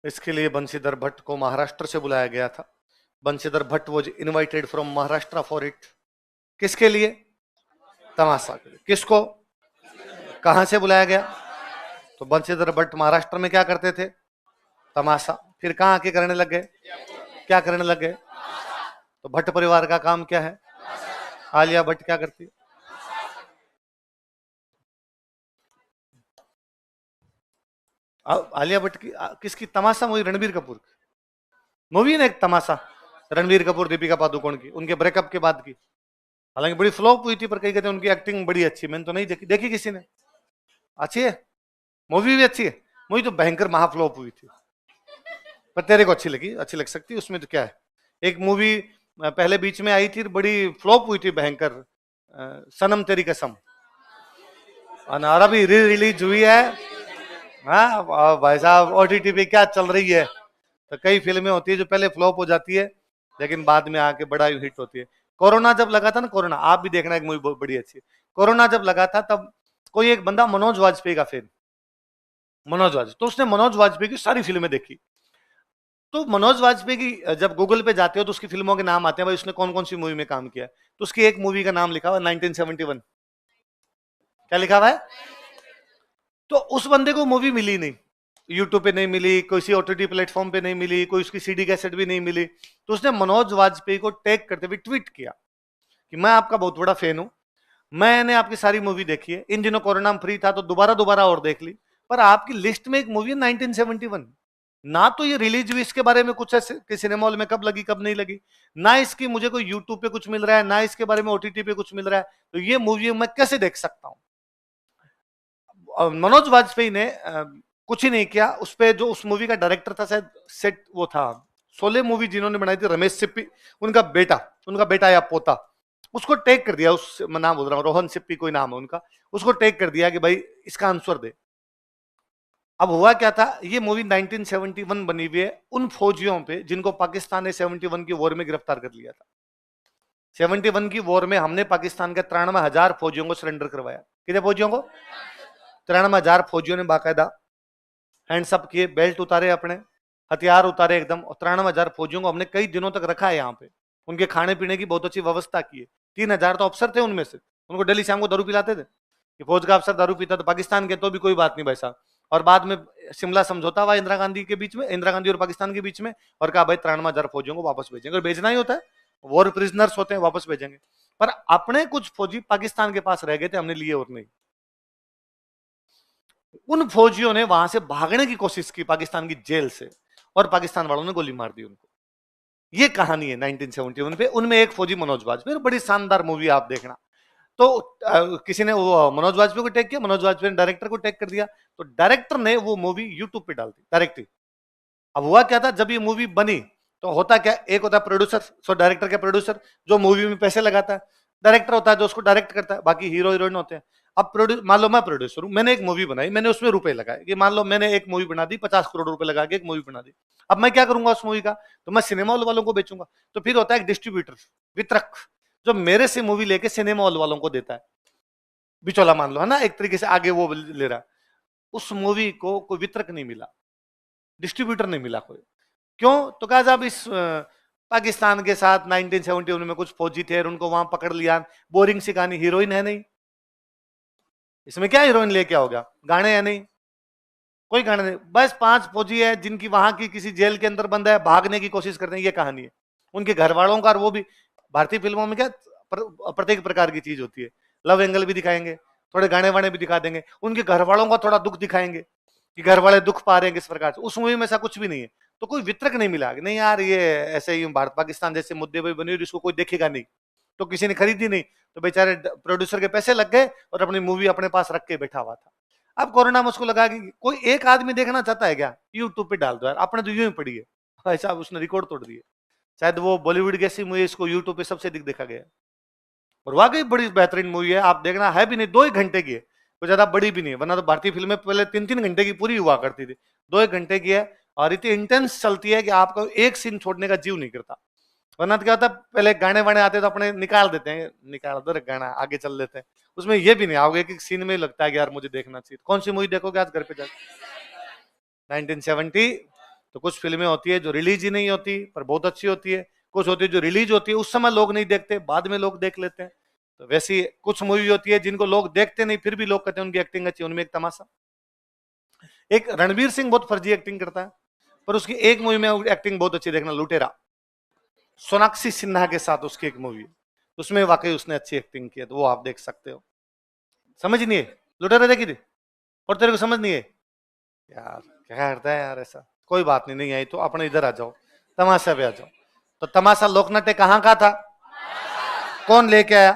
इसके लिए बंशीधर भट्ट को महाराष्ट्र से बुलाया गया था। Banshidhar Bhatt was invited from Maharashtra for it. किसके लिए? तमाशा के लिए। किसको? कहां से बुलाया गया? तो बंशीधर भट्ट महाराष्ट्र में क्या करते थे? तमाशा। फिर कहां आके करने लग गए? क्या करने लग गए? तो भट्ट परिवार का काम क्या है? आलिया भट्ट क्या करती है? आलिया भट्ट की किसकी? तमाशा मूवी, रणबीर कपूर की मूवी है ना एक तमाशा, रणबीर कपूर दीपिका पादुकोण की, उनके ब्रेकअप के बाद की। हालांकि बड़ी फ्लॉप हुई थी, पर कई कहते हैं उनकी एक्टिंग बड़ी अच्छी। मैंने तो नहीं देखी। देखी किसी ने? अच्छी है मूवी, भी अच्छी है मूवी। तो भयंकर महाफ्लॉप हुई थी, पर तेरे को अच्छी लगी, अच्छी लग सकती है, उसमें तो क्या है। एक मूवी पहले बीच में आई थी, बड़ी फ्लॉप हुई थी भयंकर, सनम तेरी कसम, और अभी री रिलीज हुई है। हाँ भाई साहब, ओटीटी पे क्या चल रही है। तो कई फिल्में होती है जो पहले फ्लॉप हो जाती है, लेकिन बाद में आके बड़ा हिट होती है। कोरोना जब लगा था ना, कोरोना आप भी देखना, एक मूवी बहुत बड़ी अच्छी है। कोरोना जब लगा था तब कोई एक बंदा मनोज वाजपेयी का फैन, मनोज वाजपेयी, तो उसने मनोज वाजपेयी की सारी फिल्में देखी। तो मनोज वाजपेयी की जब गूगल पे जाते हो तो उसकी फिल्मों के नाम आते हैं, भाई उसने कौन कौन सी मूवी में काम किया है। तो उसकी एक मूवी का नाम लिखा हुआ 1971। क्या लिखा हुआ है? तो उस बंदे को मूवी मिली नहीं, यूट्यूब पे नहीं मिली, किसी ओटीटी प्लेटफॉर्म पे नहीं मिली, कोई उसकी सीडी कैसेट भी नहीं मिली। तो उसने मनोज वाजपेयी को टैग करते हुए ट्वीट किया कि मैं आपका बहुत बड़ा फैन हूं, मैंने आपकी सारी मूवी देखी है। इन दिनों कोरोना में फ्री था तो दोबारा और देख ली, पर आपकी लिस्ट में एक मूवी है 1971। ना तो ये रिलीज हुई, इसके बारे में कुछ ऐसे कि सिनेमा हॉल में कब लगी कब नहीं लगी, ना इसकी मुझे कोई यूट्यूब पे कुछ मिल रहा है, ना इसके बारे में ओटीटी पे कुछ मिल रहा है। तो ये मूवी मैं कैसे देख सकता हूं? मनोज वाजपेयी ने कुछ ही नहीं किया। उस पे जो उस मूवी का डायरेक्टर था, शायद सेट वो था शोले मूवी जिन्होंने बनाई थी, रमेश सिप्पी, उनका बेटा या पोता, उसको टैग कर दिया। उस नाम बोल रहा हूँ, रोहन सिप्पी कोई नाम है उनका। उसको टैग कर दिया कि भाई इसका आंसर दे। अब हुआ क्या था, ये मूवी 1971 बनी हुई है उन फौजियों पे जिनको पाकिस्तान ने 71 की वॉर में गिरफ्तार कर लिया था। 71 की वॉर में हमने पाकिस्तान के 93,000 फौजियों को सरेंडर करवाया। कितने फौजियों को? 93,000 फौजियों ने बाकायदा हैंड्सअप किए, बेल्ट उतारे, अपने हथियार उतारे एकदम, और 93,000 फौजियों को हमने कई दिनों तक रखा है यहाँ पे। उनके खाने पीने की बहुत अच्छी व्यवस्था की है। 3,000 तो अफसर थे उनमें से, उनको डेली शाम को दारू पिलाते थे। कि फौज का अफसर दारू पीता तो पाकिस्तान के, तो भी कोई बात नहीं भाई साहब। और बाद में शिमला समझौता हुआ इंदिरा गांधी के बीच में, इंदिरा गांधी और पाकिस्तान के बीच में, और कहा भाई 93,000 फौजियों को वापस भेजेंगे, और भेजना ही होता है, वॉर प्रिजनर्स होते हैं, वापस भेजेंगे। पर अपने कुछ फौजी पाकिस्तान के पास रह गए थे, हमने लिए और नहीं। उन फौजियों ने वहां से भागने की कोशिश की पाकिस्तान की जेल से, और पाकिस्तान वालों ने गोली मार दी उनको। ये कहानी है 1971 पे। उनमें एक फौजी मनोज वाजपेयी, बड़ी शानदार मूवी आप देखना। तो किसी ने वो मनोज वाजपेयी को टैग किया, मनोज वाजपेयी ने डायरेक्टर को टैग कर दिया, तो डायरेक्टर ने वो मूवी यूट्यूब पे डाल दी डायरेक्टली। अब हुआ क्या था, जब ये मूवी बनी तो होता क्या, एक होता है प्रोड्यूसर, सो डायरेक्टर के प्रोड्यूसर जो मूवी में पैसे लगाता है, डायरेक्टर होता है जो उसको डायरेक्ट करता है, बाकी हीरो हीरोइन होते हैं। अब मान लो मैं प्रोड्यूसर हूं, मैंने एक मूवी बनाई, मैंने उसमें रुपए लगाए, कि मान लो मैंने एक मूवी बना दी, 50 करोड़ रुपए लगा के एक मूवी बना दी। अब मैं क्या करूंगा उस मूवी का, तो मैं सिनेमा हॉल वालों को बेचूंगा। तो फिर होता है एक डिस्ट्रीब्यूटर, वितरक, जो मेरे से मूवी लेके सिनेमा हॉल वालों को देता है, बिचौला मान लो, है ना, एक तरीके से आगे वो ले रहा है। उस मूवी को कोई वितरक नहीं मिला, डिस्ट्रीब्यूटर नहीं मिला कोई। क्यों? तो कहा साहब इस पाकिस्तान के साथ 1971 में कुछ फौजी थे और उनको वहां पकड़ लिया, बोरिंग सी कहानी, हीरोइन है नहीं, इसमें क्या हीरोइन लेके आओ गया, गाने है नहीं, कोई गाने नहीं, बस 5 फौजी है जिनकी वहां की किसी जेल के अंदर बंद है, भागने की कोशिश करते हैं, ये कहानी है। उनके घर वालों का, और वो भी भारतीय फिल्मों में क्या प्रत्येक प्रकार की चीज होती है, लव एंगल भी दिखाएंगे, थोड़े गाने वाने भी दिखा देंगे, उनके घर वालों का थोड़ा दुख दिखाएंगे कि घर वाले दुख पा रहे हैं किस प्रकार से। उस मूवी में ऐसा कुछ भी नहीं है। तो कोई वितरक नहीं मिला, नहीं यार ये ऐसे ही भारत पाकिस्तान जैसे मुद्दे पे बनी हुई, इसको कोई देखेगा नहीं, तो किसी ने खरीदी नहीं, तो बेचारे प्रोड्यूसर के पैसे लग गए और अपनी मूवी अपने पास रख के बैठा हुआ था। अब कोरोना में उसको लगा कि कोई एक आदमी देखना चाहता है क्या, यूट्यूब पे डाल दो यार, आपने तो यूं ही पड़ी है, ऐसा उसने रिकॉर्ड तोड़ दिए। शायद वो बॉलीवुड की ऐसी मूवी इसको यूट्यूब पे सबसे अधिक देखा गया, और वाकई बड़ी बेहतरीन मूवी है, आप देखना, है भी नहीं 2 एक घंटे की है, कोई ज्यादा बड़ी भी नहीं है, वरना तो भारतीय फिल्में पहले 3-3 घंटे की पूरी हुआ करती थी, 2 एक घंटे की है, और इतनी इंटेंस चलती है कि आपको एक सीन छोड़ने का जीव नहीं करता। वरना तो क्या होता है, पहले गाने वाने आते तो अपने निकाल देते हैं, निकाल दो गाना, आगे चल लेते हैं, उसमें ये भी नहीं आओगे, एक सीन में लगता है कि यार मुझे देखना चाहिए। कौन सी मूवी देखोगे आज घर पे जाकर? 1970। तो कुछ फिल्में होती है जो रिलीज ही नहीं होती पर बहुत अच्छी होती है, कुछ होती है जो रिलीज होती है उस समय लोग नहीं देखते, बाद में लोग देख लेते हैं। तो वैसी कुछ मूवी होती है जिनको लोग देखते नहीं, फिर भी लोग कहते हैं उनकी एक्टिंग अच्छी। उनमें एक तमाशा, एक रणवीर सिंह बहुत फर्जी एक्टिंग करता है, पर उसकी एक मूवी में एक्टिंग बहुत अच्छी, देखना, लुटेरा, सोनाक्षी सिन्हा के साथ उसकी एक मूवी, उसमें वाकई उसने अच्छी एक्टिंग की है, तो वो आप देख सकते हो। समझ नहीं है? लुटेरा देखी थी और तेरे को समझ नहीं है यार, क्या करता है यार ऐसा? कोई बात नहीं, नहीं आई तो अपने इधर आ जाओ, तमाशा पे आ जाओ। तो तमाशा लोकनाट्य कहाँ का था, कौन लेके आया?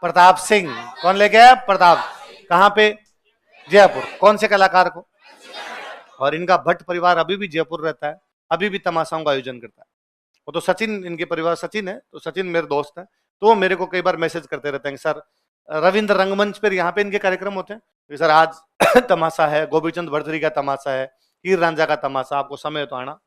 प्रताप सिंह। कौन लेके आया? प्रताप। कहाँ पे? जयपुर। कौन से कलाकार को? और इनका भट्ट परिवार अभी भी जयपुर रहता है, अभी भी तमाशाओं का आयोजन करता है। वो तो सचिन, इनके परिवार सचिन है, तो सचिन मेरे दोस्त है, तो वो मेरे को कई बार मैसेज करते रहते हैं, सर रविंद्र रंगमंच पर यहाँ पे इनके कार्यक्रम होते हैं, तो सर आज तमाशा है, गोपीचंद भरतरी का तमाशा है, हीर रांझा का तमाशा, आपको समय तो आना।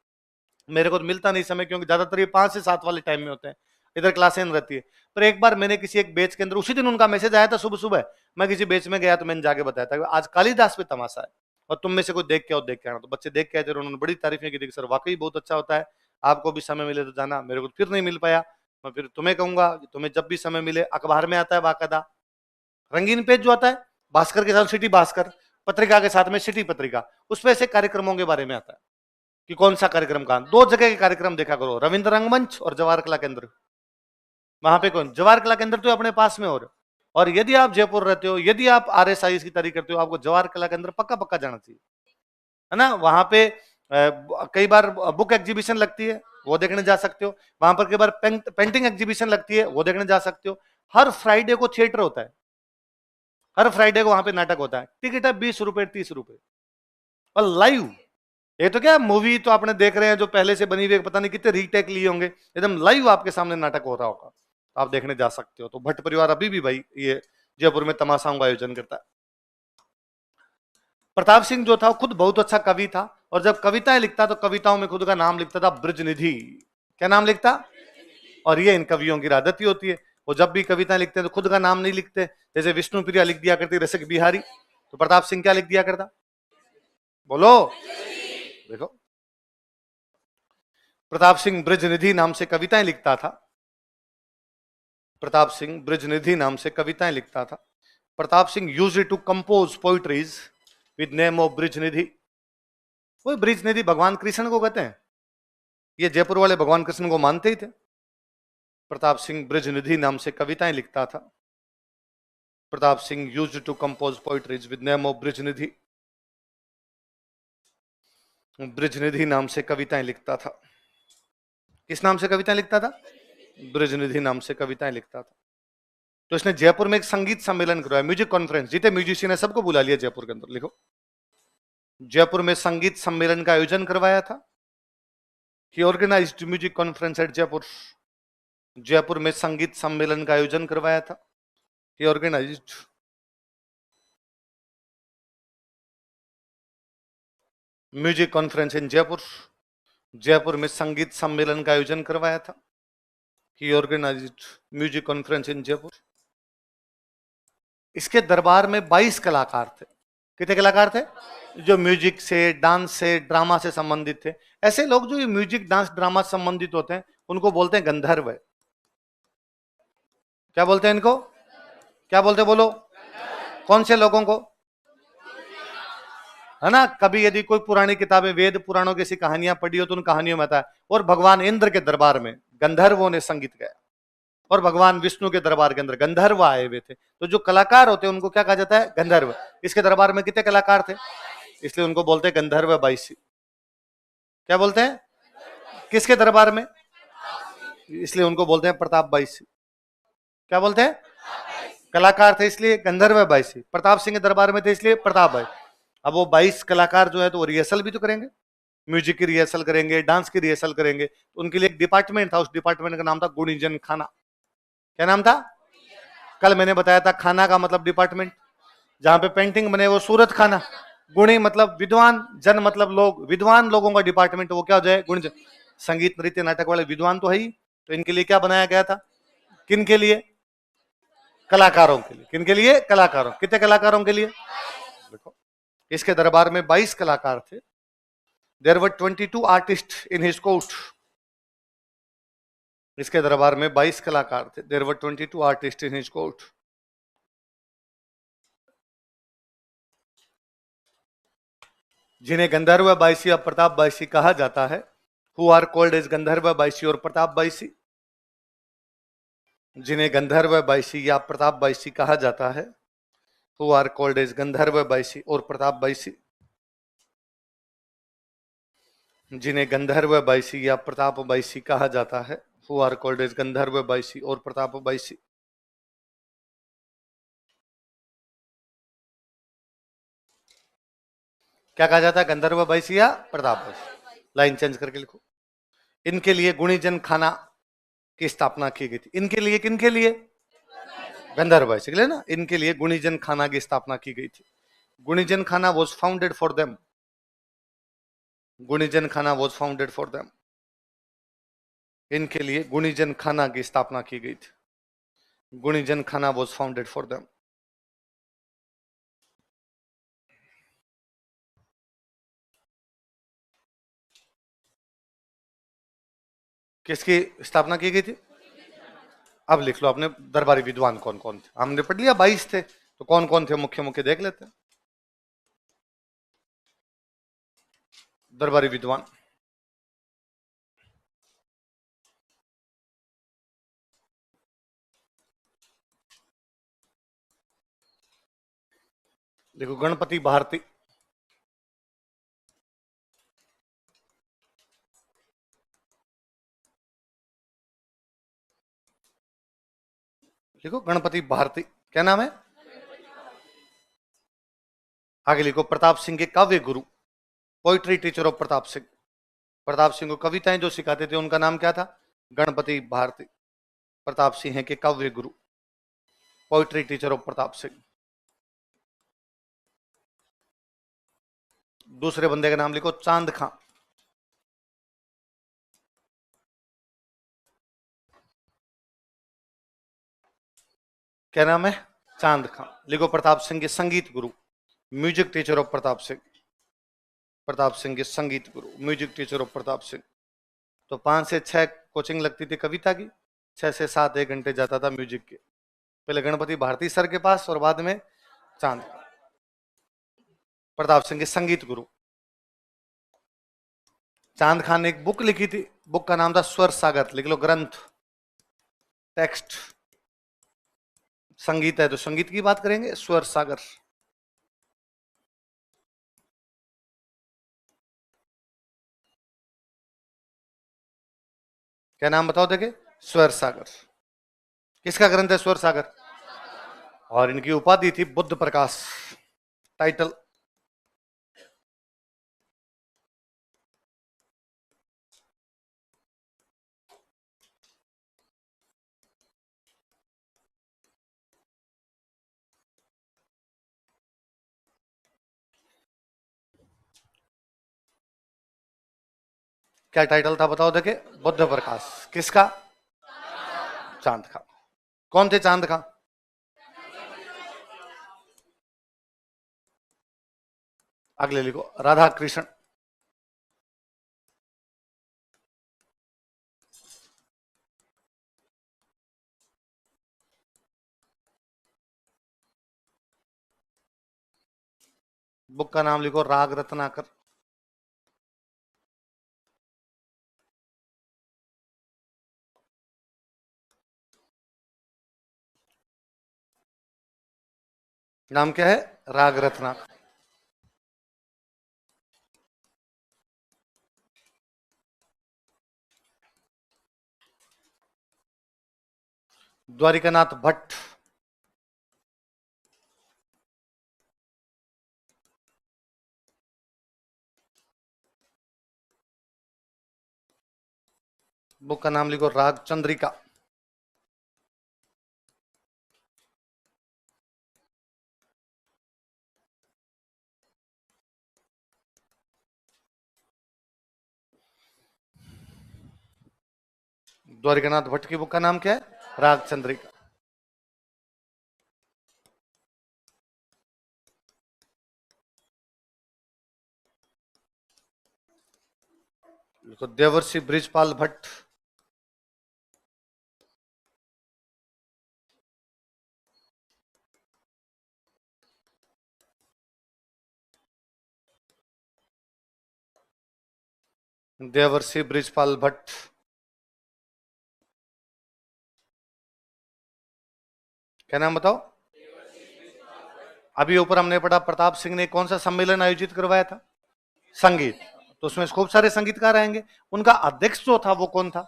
मेरे को तो मिलता नहीं समय, क्योंकि ज्यादातर ये 5 से 7 वाले टाइम में होते हैं, इधर क्लासें रहती है। पर एक बार मैंने किसी एक बेच के अंदर, उसी दिन उनका मैसेज आया था सुबह सुबह, मैं किसी बेच में गया तो मैंने जाके बताया था आज कालिदास पे तमाशा है और तुम में से कोई देख के आओ, देख के आना। तो बच्चे देख के आए थे, उन्होंने बड़ी तारीफें की थी, सर वाकई बहुत अच्छा होता है, आपको भी समय मिले तो जाना। मेरे को फिर नहीं मिल पाया, मैं फिर तुम्हें कहूंगा कि तुम्हें जब भी समय मिले, अखबार में आता है बाकायदा रंगीन पेज जो आता है, भास्कर के साथ सिटी भास्कर, पत्रिका के साथ में सिटी पत्रिका, उस पर ऐसे कार्यक्रमों के बारे में आता है कि कौन सा कार्यक्रम कहां। 2 जगह के कार्यक्रम देखा करो, रविंद्र रंगमंच और जवाहर कला केंद्र। वहां पे कौन? जवाहर कला केंद्र तो अपने पास में और यदि आप जयपुर रहते हो, यदि आप RSI की तैयारी करते हो, आपको जवाहर कला केंद्र पक्का पक्का जाना चाहिए, है ना। वहां पे कई बार बुक एग्जीबिशन लगती है, वो देखने जा सकते हो। वहां पर कई बार पेंटिंग एग्जीबिशन लगती है, वो देखने जा सकते हो। हर फ्राइडे को थिएटर होता है, हर फ्राइडे को वहां पे नाटक होता है। टिकट है 20 रुपए 30 रुपए, और लाइव। ये तो क्या मूवी तो आपने देख रहे हैं जो पहले से बनी हुई, पता नहीं कितने रीटेक लिए होंगे, एकदम लाइव आपके सामने नाटक हो रहा होगा, आप देखने जा सकते हो। तो भट्ट परिवार अभी भी भाई ये जयपुर में तमाशाओं का आयोजन करता है। प्रताप सिंह जो था खुद बहुत अच्छा कवि था, और जब कविताएं लिखता तो कविताओं में खुद का नाम लिखता था, ब्रजनिधि। क्या नाम लिखता? और ये इन कवियों की आदत ही होती है, वो जब भी कविताएं लिखते हैं तो खुद का नाम नहीं लिखते। जैसे विष्णु प्रिया लिख दिया करती रसिक बिहारी, तो प्रताप सिंह क्या लिख दिया करता? बोलो, देखो, प्रताप सिंह ब्रजनिधि नाम से कविताएं लिखता था। प्रताप सिंह ब्रजनिधि नाम से कविताएं लिखता था। Pratap Singh used to compose poetries with name of Brij Nidhi. वो ब्रिज निधि भगवान कृष्ण को कहते हैं, ये जयपुर वाले भगवान कृष्ण को मानते ही थे। प्रताप सिंह ब्रिज निधि नाम से कविताएं लिखता था। Pratap Singh used to compose poetries with name of Brij Nidhi. Brij Nidhi नाम से कविताएं लिखता था। किस नाम से कविताएं लिखता था? ब्रिज निधि नाम से कविताएं लिखता था। तो इसने जयपुर में एक संगीत सम्मेलन करवाया, म्यूजिक कॉन्फ्रेंस। जितने म्यूजिशियन है सबको बुला लिया जयपुर के अंदर। लिखो, जयपुर में संगीत सम्मेलन का आयोजन करवाया था। He organised music conference at Jaipur. Jaipur में संगीत सम्मेलन का आयोजन करवाया था। He organised music conference in Jaipur. Jaipur में संगीत सम्मेलन का आयोजन करवाया था। He organised music conference in Jaipur. इसके दरबार में 22 कलाकार थे। कितने कलाकार थे? जो म्यूजिक से, डांस से, ड्रामा से संबंधित थे। ऐसे लोग जो ये म्यूजिक, डांस, ड्रामा से संबंधित होते हैं उनको बोलते हैं गंधर्व। क्या बोलते हैं इनको? क्या बोलते हैं बोलो? कौन से लोगों को? है ना, कभी यदि कोई पुरानी किताबें, वेद पुराणों की ऐसी कहानियां पढ़ी हो तो उन कहानियों में आता है। और भगवान इंद्र के दरबार में गंधर्वों ने संगीत गाया, और भगवान विष्णु के दरबार के अंदर गंधर्व आए हुए थे। तो जो कलाकार होते हैं उनको क्या कहा जाता है? गंधर्व। इसके दरबार में कितने कलाकार थे? इसलिए उनको बोलते हैं गंधर्व बाईसी। क्या बोलते हैं? किसके दरबार में? इसलिए उनको बोलते हैं प्रताप बाईसी। क्या बोलते हैं? कलाकार थे इसलिए गंधर्व बाईसी। प्रताप सिंह के दरबार में थे इसलिए प्रताप बाई। अब वो 22 कलाकार जो है तो वो रिहर्सल भी तो करेंगे, म्यूजिक की रिहर्सल करेंगे, डांस की रिहर्सल करेंगे। तो उनके लिए एक डिपार्टमेंट था, उस डिपार्टमेंट का नाम था गुणीजन खाना। क्या नाम था? कल मैंने बताया था, खाना का मतलब डिपार्टमेंट। जहां पे पेंटिंग बने वो सूरत खाना। गुणी मतलब विद्वान, जन मतलब लोग, विद्वान लोगों का डिपार्टमेंट वो क्या हो जाए? गुणीजन। संगीत, नृत्य, नाटक वाले विद्वान तो है ही। तो इनके लिए क्या बनाया गया था? किन के लिए? कलाकारों के लिए। किन के लिए? कलाकारों। कितने कलाकारों के लिए? देखो, इसके दरबार में 22 कलाकार थे। There were 22 artist in his court. इसके दरबार में 22 कलाकार थे। There were 22 artist in his court. जिन्हें गंधर्व बाईसी या प्रताप बाईसी कहा जाता है, हु आर कॉल्ड एज गंधर्व बाईसी और प्रताप बाईसी। जिन्हें गंधर्व बाईसी या प्रताप बाईसी कहा जाता है, हु आर कॉल्ड एज गंधर्व बाईसी और प्रताप बाईसी। जिन्हें गंधर्व बाईसी या प्रताप बाईसी कहा जाता है, हु आर कॉल्ड एज गंधर्व बाईसी और प्रताप बाईसी। क्या कहा जाता है? गंधर्व बाईसी या प्रताप बाईसी। लाइन चेंज करके लिखो। इनके लिए गुणीजन खाना की स्थापना की गई थी। इनके लिए, किनके लिए? गंधर्व बाईसी के लिए ना। इनके लिए गुणीजन खाना की स्थापना की गई थी। गुणीजन खाना वॉज फाउंडेड फॉर देम। गुणीजन खाना वॉज फाउंडेड फॉर देम। इनके लिए गुणीजन खाना की स्थापना की गई थी। गुणीजन खाना वॉज फाउंडेड फॉर देम। किसकी स्थापना की गई थी? अब लिख लो अपने दरबारी विद्वान कौन कौन थे। हमने पढ़ लिया 22 थे, तो कौन कौन थे मुख्य मुख्य देख लेते हैं। दरबारी विद्वान, देखो, गणपति भारती, लिखो गणपति भारती। क्या नाम है? आगे लिखो प्रताप सिंह के काव्य गुरु, poetry teacher of Pratap Singh. Pratap Singh को कविताएं जो सिखाते थे उनका नाम क्या था? गणपति भारती। प्रताप सिंह के काव्य गुरु, poetry teacher of Pratap Singh. दूसरे बंदे का नाम लिखो चांद खां। क्या नाम है? चांद खां। लिखो प्रताप सिंह के संगीत गुरु, music teacher of Pratap Singh. Pratap Singh के संगीत गुरु, music teacher of Pratap Singh. तो 5 से 6 कोचिंग लगती थी कविता की, 6 से 7 1 घंटे जाता था म्यूजिक के। पहले गणपति भारती सर के पास और बाद में चांद। प्रताप सिंह के संगीत गुरु। चांद खान ने एक बुक लिखी थी, बुक का नाम था स्वर सागर, लिख लो ग्रंथ, टेक्स्ट। संगीत है तो संगीत की बात करेंगे, स्वर सागर। क्या नाम बताओ देखे? स्वर सागर। किसका ग्रंथ है स्वर सागर? और इनकी उपाधि थी बुद्ध प्रकाश, टाइटल। क्या टाइटल था बताओ देखे? बुद्ध प्रकाश। किसका? चांद खां। कौन थे चांद खां? अगले लिखो, राधा कृष्ण। बुक का नाम लिखो राग रत्नाकर। नाम क्या है? राग रत्नाकर। द्वारिकानाथ भट्ट। बुक का नाम लिखो राग चंद्रिका। द्वारिकानाथ भट्ट की बुक का नाम क्या है? राग चंद्रिका। लिखो देवर्षि बृजपाल भट्ट। देवर्षि बृजपाल भट्ट। क्या नाम बताओ? अभी ऊपर हमने पढ़ा प्रताप सिंह ने कौन सा सम्मेलन आयोजित करवाया था? संगीत। तो उसमें खूब सारे संगीतकार आएंगे, उनका अध्यक्ष जो था वो कौन था?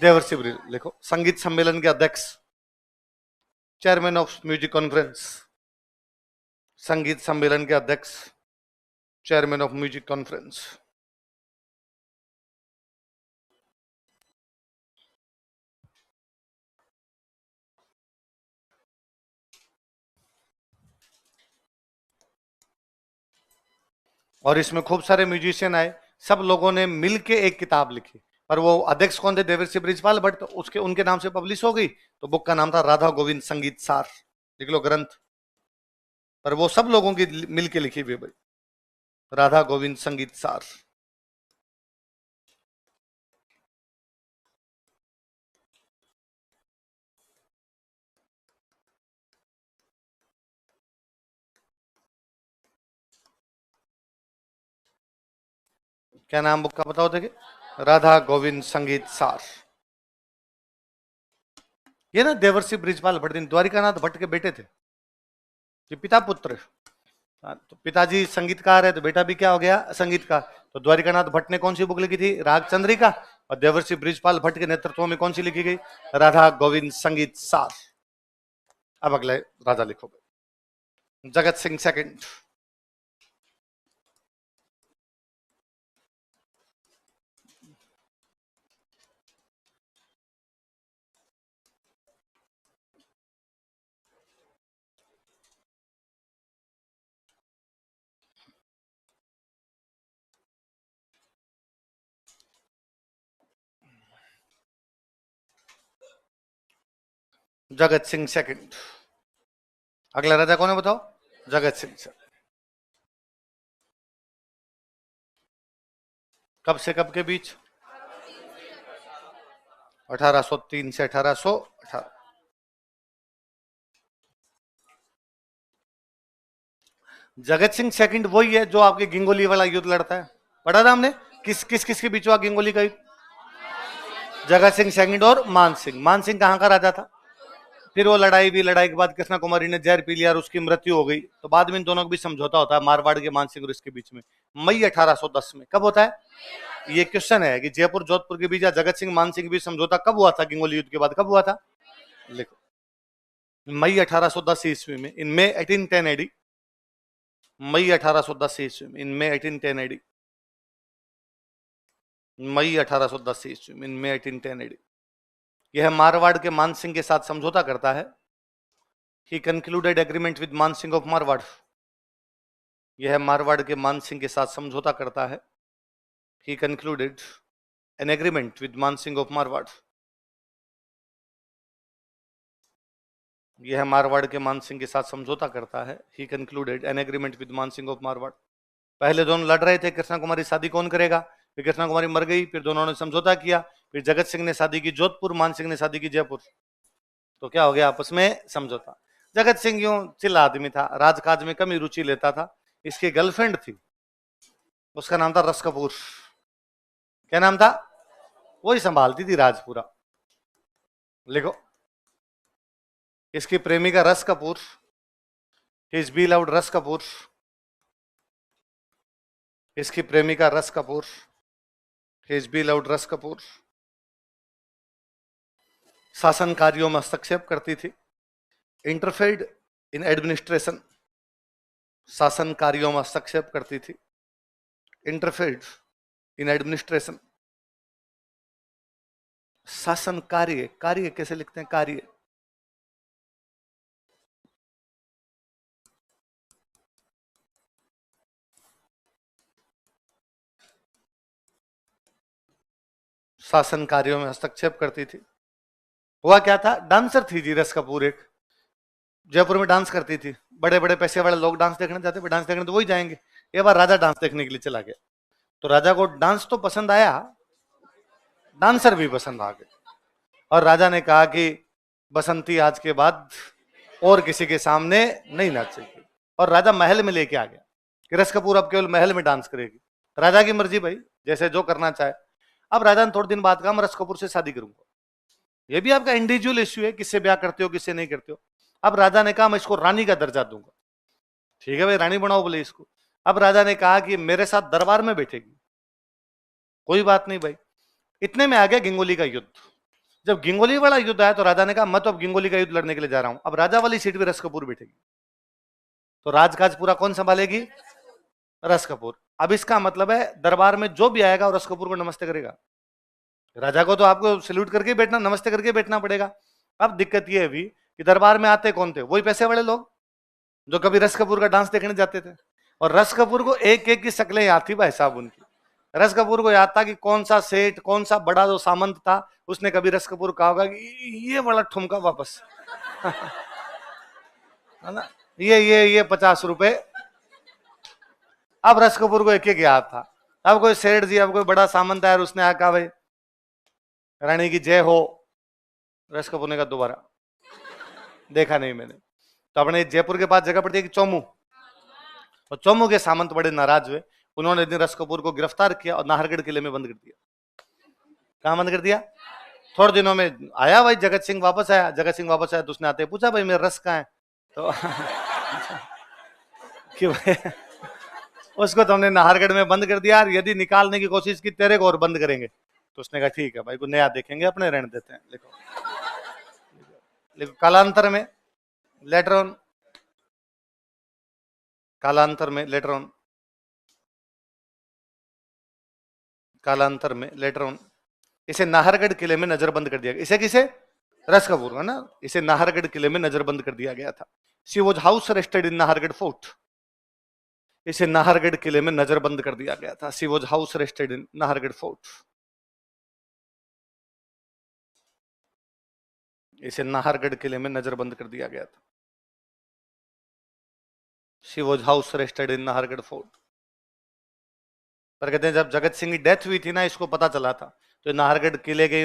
देवर्षि बृज। लिखो संगीत सम्मेलन के अध्यक्ष, चेयरमैन ऑफ म्यूजिक कॉन्फ्रेंस। संगीत सम्मेलन के अध्यक्ष, चेयरमैन ऑफ म्यूजिक कॉन्फ्रेंस। और इसमें खूब सारे म्यूजिशियन आए, सब लोगों ने मिलके एक किताब लिखी, पर वो अध्यक्ष कौन थे? देवर्षि बृजपाल भट्ट। तो उसके उनके नाम से पब्लिश हो गई, तो बुक का नाम था राधा गोविंद संगीत सार, लिख लो ग्रंथ। पर वो सब लोगों की मिलके लिखी हुई भाई, राधा गोविंद संगीत सार। क्या नाम बुक का बताओ देखे? राधा गोविंद संगीत सार। ये ना देवर्षि बृजपाल भट्ट द्वारिकानाथ भट्ट के बेटे थे, ये पिता पुत्र। तो पिताजी संगीतकार है तो बेटा भी क्या हो गया? संगीतकार। तो द्वारिकानाथ भट्ट ने कौन सी बुक लिखी थी? राग चंद्रिका। और देवर्षि बृजपाल भट्ट के नेतृत्व में कौन सी लिखी गई? राधा गोविंद संगीत सार। अब अगले राजा लिखो। जगत सिंह सेकंड। जगत सिंह सेकंड। अगला राजा कौन है बताओ? जगत सिंह सेकंड। कब से कब के बीच? 1803 से 1818। जगत सिंह सेकंड वही है जो आपके गिंगोली वाला युद्ध लड़ता है, पढ़ा था हमने। किस के बीच हुआ गिंगोली का युद्ध? जगत सिंह सेकंड और मान सिंह। मान सिंह कहां का राजा था? फिर वो लड़ाई के बाद कृष्णा कुमारी ने जहर पी लिया और उसकी मृत्यु हो गई। तो बाद में इन दोनों के बीच समझौता होता है, मारवाड़ के मान सिंह और इसके बीच में, मई 1810 में। कब होता है? ये क्वेश्चन है कि जयपुर जोधपुर के बीच या जगत सिंह मान सिंह के बीच समझौता कब हुआ था? गिंगोली युद्ध के बाद कब हुआ था? लिखो, मई 1810 ईस्वी में, इन मे 1810 एडी। मई 1810 ईस्वी में, इन मे 1810 एडी। मई 1810 ईस्वी में, इन मे 1810 एडी। यह मारवाड़ के मान सिंह के साथ समझौता करता है। ही कंक्लूडेड एग्रीमेंट विद मान सिंह ऑफ मारवाड़। यह मारवाड़ के मान सिंह के साथ समझौता करता है। ही कंक्लूडेड एन एग्रीमेंट विद मान सिंह ऑफ मारवाड़। यह मारवाड़ के मान सिंह के साथ समझौता करता है। ही कंक्लूडेड एन एग्रीमेंट विद मान सिंह ऑफ मारवाड़। पहले दोनों लड़ रहे थे, कृष्णा कुमारी शादी कौन करेगा, फिर कृष्णा कुमारी मर गई, फिर दोनों ने समझौता किया, फिर जगत सिंह ने शादी की जोधपुर, मान सिंह ने शादी की जयपुर। तो क्या हो गया? आपस में समझौता। जगत सिंह यूं चिल्ला आदमी था, राजकाज में कम ही रुचि लेता था। इसकी गर्लफ्रेंड थी, उसका नाम था रस कपूर। क्या नाम था? वही संभालती थी राज पूरा। लिखो, इसकी प्रेमिका रस कपूर, हिज बीलव्ड रस कपूर। इसकी प्रेमिका रस कपूर, हिज बीलव्ड रस कपूर शासन कार्यों में हस्तक्षेप करती थी। इंटरफेयर्ड इन एडमिनिस्ट्रेशन, शासन कार्यों में हस्तक्षेप करती थी। इंटरफेयर्ड इन एडमिनिस्ट्रेशन, शासन कार्य। कार्य कैसे लिखते हैं? कार्य। शासन कार्यों में हस्तक्षेप करती थी। हुआ क्या था? डांसर थी जी रस कपूर, एक जयपुर में डांस करती थी। बड़े बड़े पैसे वाले लोग डांस देखने जाते, डांस देखने तो वही जाएंगे। एक बार राजा डांस देखने के लिए चला गया, तो राजा को डांस तो पसंद आया, डांसर भी पसंद आ गए। और राजा ने कहा कि बसंती आज के बाद और किसी के सामने नहीं नाचेगी। और राजा महल में लेके आ गया कि रस कपूर अब केवल महल में डांस करेगी। राजा की मर्जी भाई, जैसे जो करना चाहे। अब राजा ने थोड़े दिन बाद कहा मैं रस कपूर से शादी करूंगा। ये भी आपका इंडिविजुअल इश्यू है, किससे ब्याह करते हो किससे नहीं करते हो। अब राजा ने कहा मैं इसको रानी का दर्जा दूंगा। ठीक है भाई, रानी बनाओ बोले इसको। अब राजा ने कहा कि मेरे साथ दरबार में बैठेगी। कोई बात नहीं भाई। इतने में आ गया गिंगोली का युद्ध। जब गिंगोली वाला युद्ध आया तो राजा ने कहा मैं तो अब गिंगोली का युद्ध लड़ने के लिए जा रहा हूं। अब राजा वाली सीट पे रस कपूर बैठेगी, तो राजकाज पूरा कौन संभालेगी? रस कपूर। अब इसका मतलब है दरबार में जो भी आएगा रस कपूर को नमस्ते करेगा। राजा को तो आपको सैल्यूट करके बैठना, नमस्ते करके बैठना पड़ेगा। अब दिक्कत यह हुई कि दरबार में आते कौन थे? वही पैसे वाले लोग जो कभी रस कपूर का डांस देखने जाते थे। और रस कपूर को एक एक की शक्लें याद थी भाई साहब उनकी। रस कपूर को याद था कि कौन सा सेठ, कौन सा बड़ा जो सामंत था, उसने कभी रस कपूर कहा होगा कि ये वाला ठुमका वापस है ना, ये 50 रुपए। अब रस कपूर को एक एक याद था। अब कोई सेठ जी, अब कोई बड़ा सामंत आया, उसने आका भाई रानी की जय हो। रस कपूर ने कहा दोबारा देखा नहीं मैंने। तो अपने जयपुर के पास जगह पड़ती है कि चौमू, और चौमू के सामंत बड़े नाराज हुए। उन्होंने दिन रस कपूर को गिरफ्तार किया और नाहरगढ़ किले में बंद कर दिया। कहां बंद कर दिया? थोड़े दिनों में आया भाई जगत सिंह वापस आया। जगत सिंह वापस आया तो उसने आते पूछा भाई मेरा रस कहाँ है? तो कि भाई उसको तो हमने नाहरगढ़ में बंद कर दिया, यदि निकालने की कोशिश की तेरे को और बंद करेंगे। तो उसने कहा ठीक है भाई, को नया देखेंगे, अपने रहने देते हैं। लिखो, लिखो कालांतर में लेटर ऑन, कालांतर में लेटर ऑन, कालांतर में लेटर ऑन। इसे नाहरगढ़ किले में नजरबंद कर दिया गया। इसे किसे? रस कपूर का ना। इसे नाहरगढ़ किले में नजरबंद कर दिया गया था। She was house arrested in Nahargarh fort. इसे नाहरगढ़ किले में नजरबंद कर दिया गया था। She was house arrested in Nahargarh fort. इसे नाहरगढ़ किले में नजरबंद कर दिया गया था। She was house arrested in Nahargarh fort. पर कहते हैं जब जगत सिंह की डेथ हुई थी ना, इसको पता चला था, तो नाहरगढ़ किले गई,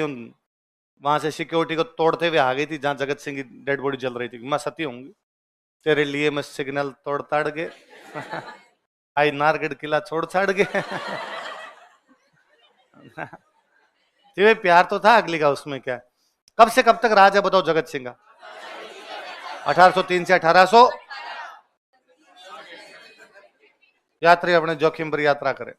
वहां से सिक्योरिटी को तोड़ते हुए आ गई थी जहां जगत सिंह की डेड बॉडी जल रही थी। मैं सती होंगी तेरे लिए मैं सिग्नल तोड़ ताड़ के आई नारगढ़ किला छोड़ छाड़ के। जी भाई प्यार तो था अगली का, उसमें क्या। कब से कब तक राज है बताओ जगत सिंह का? 1803 से 1800। यात्री अपने जोखिम पर यात्रा करें।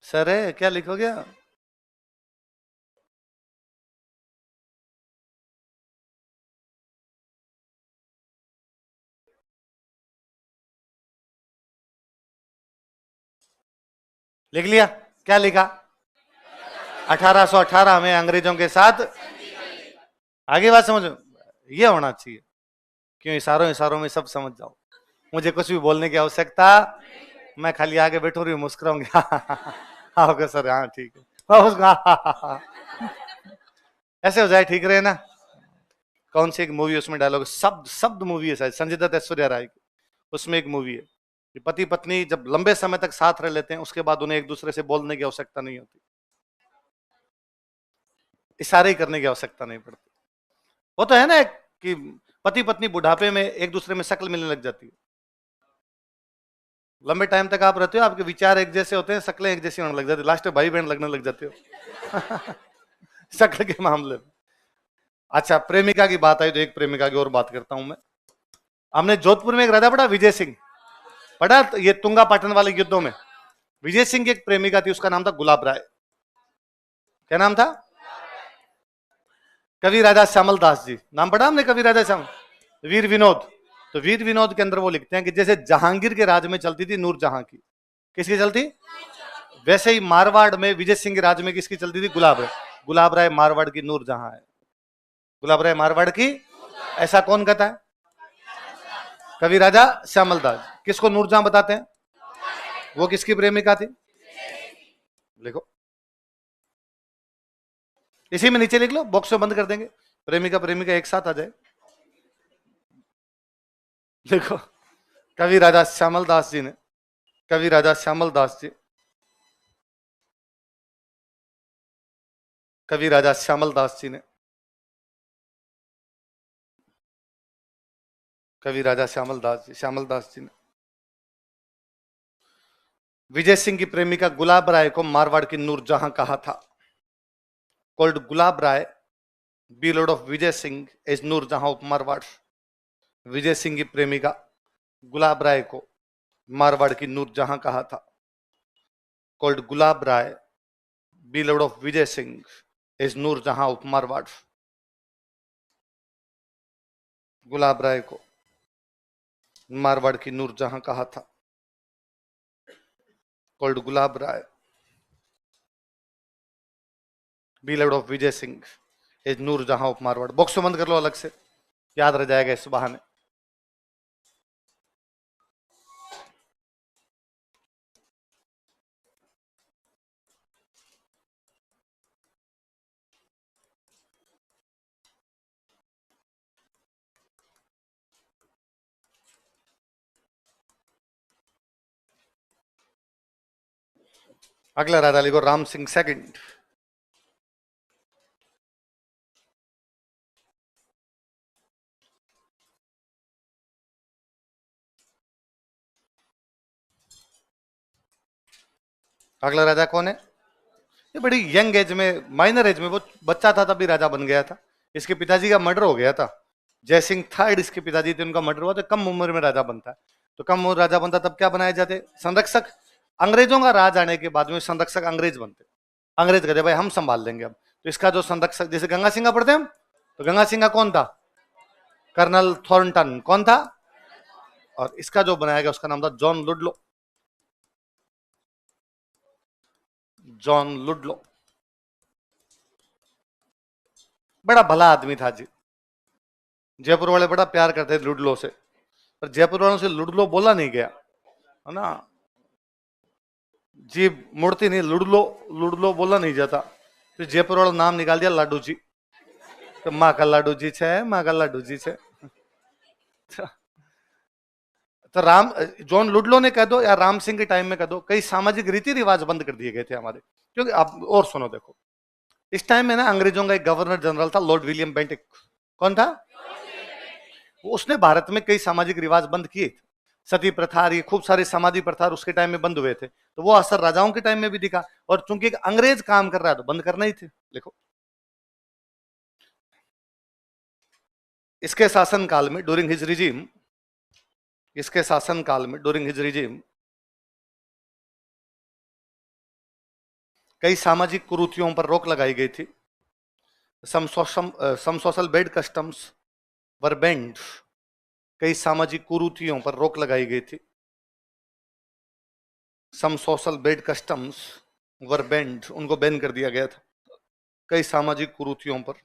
सर है क्या लिखोगे? लिख लिया? क्या लिखा? 1818 में अंग्रेजों के साथ। आगे बात समझो, ये होना चाहिए। क्यों इशारों इशारों में सब समझ जाओ, मुझे कुछ भी बोलने की आवश्यकता। मैं खाली आगे बैठू रही मुस्कुराऊंगी। हाँ ओके सर, हाँ ठीक है। ऐसे हो जाए ठीक रहे ना। कौन सी एक मूवी उसमें डायलॉग, शब्द शब्द मूवी है शायद, संजय दत्त ऐश्वर्या राय की। उसमें एक मूवी है कि पति पत्नी जब लंबे समय तक साथ रह लेते हैं उसके बाद उन्हें एक दूसरे से बोलने की आवश्यकता नहीं होती, इशारे ही करने की आवश्यकता नहीं पड़ती। वो तो है ना कि पति पत्नी बुढ़ापे में एक दूसरे में शक्ल मिलने लग जाती है। लंबे टाइम तक आप रहते हो, आपके विचार एक जैसे होते हैं, शक्लें एक जैसी होने लग जाती है, लास्ट में भाई बहन लगने लग जाते हो। शक्ल के मामले में। अच्छा प्रेमिका की बात आई तो एक प्रेमिका की और बात करता हूं मैं। हमने जोधपुर में एक राजा पढ़ा विजय सिंह, पढ़ा ये तुंगा पाटन वाले युद्धों में। विजय सिंह की एक प्रेमिका थी, उसका नाम था गुलाब राय। क्या नाम था? कवि राजा श्यामल दास जी, नाम पढ़ा हमने कवि राजा श्यामल। वीर विनोद, तो वीर विनोद के अंदर वो लिखते हैं कि जैसे जहांगीर के राज में चलती थी नूरजहां की, किसकी चलती? वैसे ही मारवाड़ में विजय सिंह के राज में किसकी चलती थी? गुलाब राय। गुलाब राय मारवाड़ की नूरजहां है। गुलाब राय मारवाड़ की, ऐसा कौन कहता है? कवि राजा श्यामल दास। किसको नूरजहां बताते हैं? वो किसकी प्रेमिका थी? लिखो, इसी में नीचे लिख लो, बॉक्स में बंद कर देंगे, प्रेमिका प्रेमिका एक साथ आ जाए। देखो कवि राजा श्यामल दास जी ने, कवि राजा श्यामल दास जी, कवि राजा श्यामल दास जी ने, कवि राजा श्यामल दास जी ने विजय सिंह की प्रेमिका गुलाब राय को मारवाड़ की नूरजहां कहा था। Called Gulab Rai, beloved of Vijay Singh is Noorjahan of Marwar. Vijay Singh की प्रेमिका गुलाब राय को मारवाड़ की नूरजहां कहा था। Called Gulab Rai, beloved of Vijay Singh is Noorjahan of Marwar. Gulab Rai को मारवाड़ की नूरजहां कहा था। Called Gulab Rai, beloved of Vijay Singh is Noorjahan of Marwar. Box बंद कर लो, अलग से याद रह जाएगा इस बहाने। अगला राजा लिखो राम सिंह सेकंड। अगला राजा कौन है? ये बड़ी यंग एज में, माइनर एज में, वो बच्चा था तभी राजा बन गया था। इसके पिताजी का मर्डर हो गया था। जय सिंह थर्ड इसके पिताजी थे, उनका मर्डर हुआ, तो कम उम्र में राजा बनता है। तो कम उम्र राजा बनता तब क्या बनाए जाते? संरक्षक। अंग्रेजों का राज आने के बाद में संरक्षक अंग्रेज बनते। अंग्रेज कहते भाई हम संभाल लेंगे अब। तो इसका जो संरक्षक, जैसे गंगा सिंह का पढ़ते हम, तो गंगा सिंह का कौन था? Colonel Thornton. कौन था? और इसका जो बनाया गया उसका नाम था जॉन लुडलो। जॉन लुडलो बड़ा भला आदमी था जी। जयपुर वाले बड़ा प्यार करते थे लुडलो से, पर जयपुर वालों से लुडलो बोला नहीं गया, है ना, जी मुड़ती नहीं, लुडलो लुडलो बोला नहीं जाता। फिर जयपुर वालों नाम निकाल दिया लाडू जी, तो माँ का लाडू जी छे, माँ का लाडू जी छे। तो राम, जॉन लुडलो ने कह दो या राम सिंह के टाइम में कह दो, कई सामाजिक रीति रिवाज बंद कर दिए गए थे हमारे। क्योंकि आप और सुनो, देखो इस टाइम में ना अंग्रेजों का एक गवर्नर जनरल था, लॉर्ड विलियम बेंटिक। कौन था? उसने भारत में कई सामाजिक रिवाज बंद किए थे, सती प्रथा, ये खूब सारे सामाजिक प्रथा उसके टाइम में बंद हुए थे। तो वो असर राजाओं के टाइम में भी दिखा, और चूंकि एक अंग्रेज काम कर रहा है तो बंद करना ही थे। देखो इसके शासनकाल में, ड्यूरिंग हिज रिजीम, इसके शासनकाल में ड्यूरिंग हिज रिजीम कई सामाजिक कुरीतियों पर रोक लगाई गई थी। सम सोशल बेड कस्टम्स वर बेंड, कई सामाजिक कुरीतियों पर रोक लगाई गई थी। सम सोशल बेड कस्टम्स वर बेंड, उनको बैन कर दिया गया था। कई सामाजिक कुरीतियों पर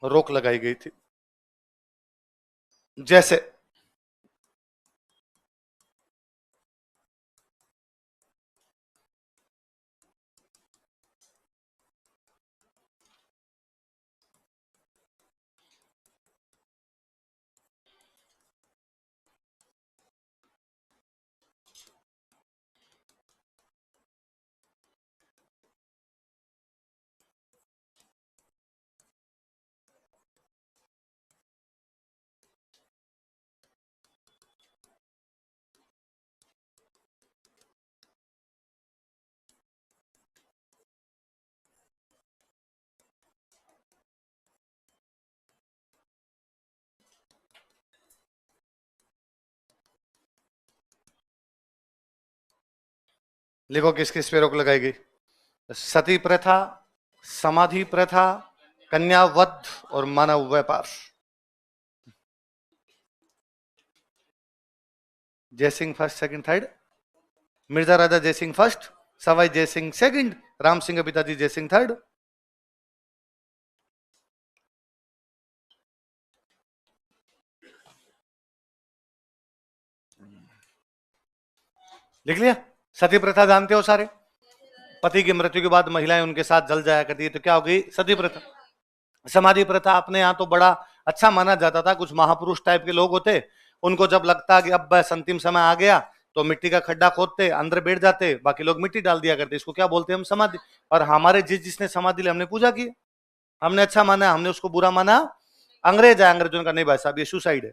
रोक लगाई गई थी, जैसे लिखो किस किस पे रोक लगाई गई? सती प्रथा, समाधि प्रथा, कन्यावध और मानव व्यापार। Jaisingh first, second, third, Mirza Raja Jaisingh first, Sawai Jaisingh second, Ram Singh के पिताजी जयसिंह थर्ड। लिख लिया? सती प्रथा जानते हो सारे? पति की मृत्यु के बाद महिलाएं उनके साथ जल जाया करती है, तो क्या हो गई? सती प्रथा। समाधि प्रथा अपने यहाँ तो बड़ा अच्छा माना जाता था, कुछ महापुरुष टाइप के लोग होते, उनको जब लगता कि अब बस अंतिम समय आ गया तो मिट्टी का खड्डा खोदते, अंदर बैठ जाते, बाकी लोग मिट्टी डाल दिया करते। इसको क्या बोलते हैं हम? समाधि। और हमारे जिसने समाधि ली हमने पूजा की, हमने अच्छा माना, हमने उसको बुरा माना। अंग्रेज है, अंग्रेजों का नहीं भाई साहब, ये सुसाइड है।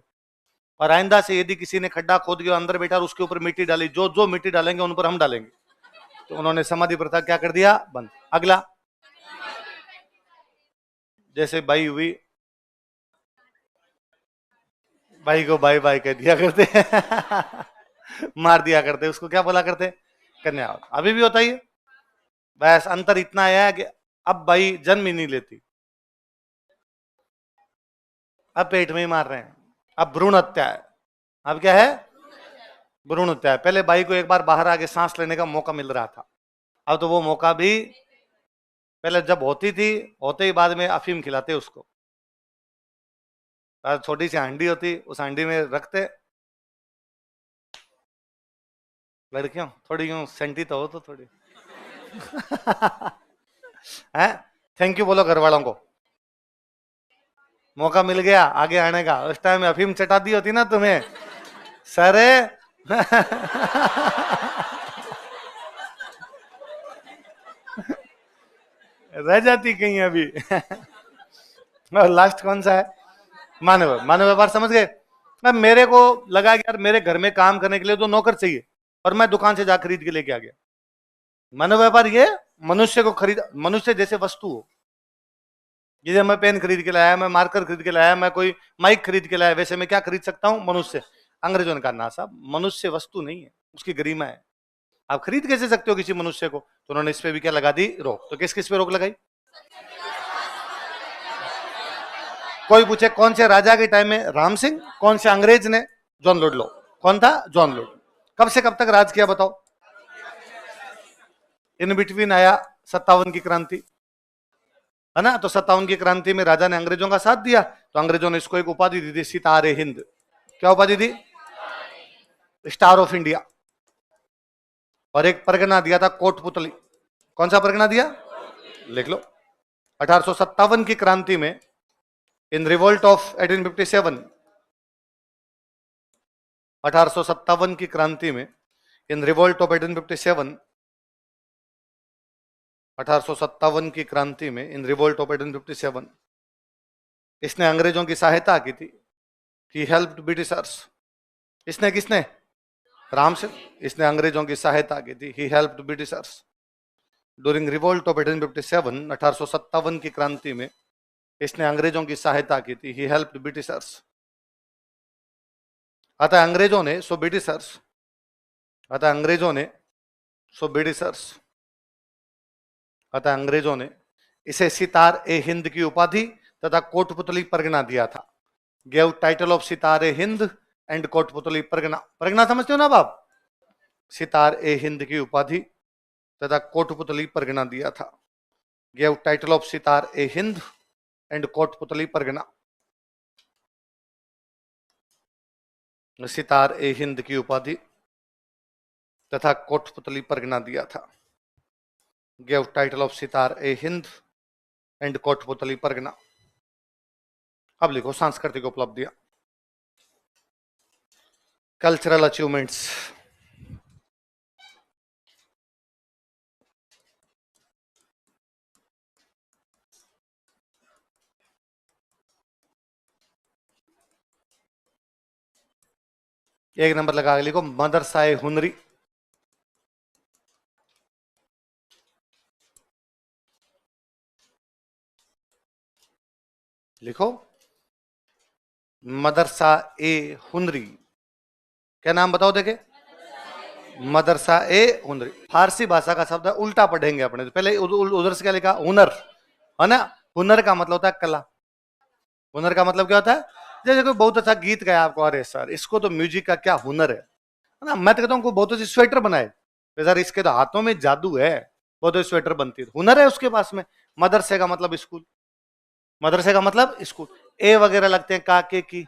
और आइंदा से यदि किसी ने खड्डा खोद के अंदर बैठा और उसके ऊपर मिट्टी डाली, जो जो मिट्टी डालेंगे उन पर हम डालेंगे। तो उन्होंने समाधि प्रथा क्या कर दिया? बंद। अगला, जैसे बाई हुई, भाई को भाई भाई कह दिया करते मार दिया करते, उसको क्या बोला करते? कन्या। अभी भी होता ही है, बस अंतर इतना आया है कि अब भाई जन्म ही नहीं लेती, अब पेट में ही मार रहे हैं। अब भ्रूण हत्या है। अब क्या है? भ्रूण हत्या है। पहले भाई को एक बार बाहर आके सांस लेने का मौका मिल रहा था, अब तो वो मौका भी, पहले जब होती थी, होते ही बाद में अफीम खिलाते उसको। छोटी सी हांडी होती, उस हांडी में रखते। लड़कियों थोड़ी यूं सेंटी तो हो तो थोड़ी है। थैंक यू बोलो घर वालों को, मौका मिल गया आगे आने का। उस टाइम में अफीम चटा दी होती ना तुम्हें सरे रह जाती कहीं अभी और लास्ट कौन सा है? मानव, मानव व्यापार। समझ गए? अब मेरे को लगा कि यार मेरे घर में काम करने के लिए तो नौकर चाहिए, और मैं दुकान से जा खरीद के लेके आ गया। मानव व्यापार ये मनुष्य को खरीद, मनुष्य जैसे वस्तु हो, जैसे मैं पेन खरीद के लाया, मैं मार्कर खरीद के लाया, मैं कोई माइक खरीद के लाया, वैसे मैं क्या खरीद सकता हूं? मनुष्य। अंग्रेजों ने कहा ना साहब, मनुष्य वस्तु नहीं है, उसकी गरिमा है, आप खरीद कैसे सकते हो किसी मनुष्य को? तो उन्होंने इस पे भी क्या लगा दी? रोक। तो किस किस पे रोक लगाई? कोई पूछे कौन से राजा के टाइम में? राम सिंह। कौन से अंग्रेज ने? John Ludlow. कौन था? John Ludlow. कब से कब तक राज किया बताओ? इन बिटवीन आया 57 की क्रांति, है ना? तो 57 की क्रांति में राजा ने अंग्रेजों का साथ दिया, तो अंग्रेजों ने इसको एक उपाधि दी थी, सितारे हिंद। क्या उपाधि दी? Star of India. और एक परगना दिया था कोटपुतली। कौन सा परगना दिया? लिख लो। 1857 की क्रांति में, इन रिवोल्ट ऑफ 1857, 1857 की क्रांति में, इन रिवोल्ट ऑफ 1857, 1857 की क्रांति में, इन रिवोल्ट ऑफ 1857, इसने अंग्रेजों की सहायता की थी। He helped Britishers. इसने किसने? राम सिंह। इसने अंग्रेजों की सहायता की थी। He helped Britishers during revolt of 1857, 1857 की क्रांति में इसने अंग्रेजों की सहायता की थी। He helped Britishers. अतः अंग्रेजों ने सो ब्रिटिशर्स अतः अंग्रेजों ने सो ब्रिटिशर्स अतः अंग्रेजों ने इसे सितार ए हिंद की उपाधि तथा कोटपुतली परगना दिया था। Gave title of Sitar e Hind and Kotputli Pargana. Pargana समझते हो ना आप? सितार ए हिंद की उपाधि तथा कोटपुतली परगना दिया था। Gave title of Sitar e Hind and Kotputli pargana. Sitar e Hind की उपाधि तथा कोटपुतली परगना दिया था। Gave title of Sitar e Hind and Kotputli pargana. अब लिखो सांस्कृतिक उपलब्धियां, कल्चरल अचीवमेंट्स। एक नंबर लगा के लिखो मदरसा-ए हुनरी। लिखो मदरसा ए हुनरी। क्या नाम बताओ देखे? मदरसा ए हुनरी। फारसी भाषा का शब्द है, उल्टा पढ़ेंगे अपने। तो पहले उधर से क्या लिखा? हुनर, है ना? हुनर का मतलब होता है कला। हुनर का मतलब क्या होता है? जैसे कोई बहुत अच्छा गीत गाया आपको, अरे सर इसको तो म्यूजिक का क्या हुनर है ना? मैं तो कहता हूँ बहुत अच्छी स्वेटर बनाए, तो सर इसके तो हाथों में जादू है, बहुत अच्छी स्वेटर बनती है, हुनर है उसके पास में। मदरसे का मतलब स्कूल। मदरसे का मतलब स्कूल। ए वगैरह लगते हैं काके की,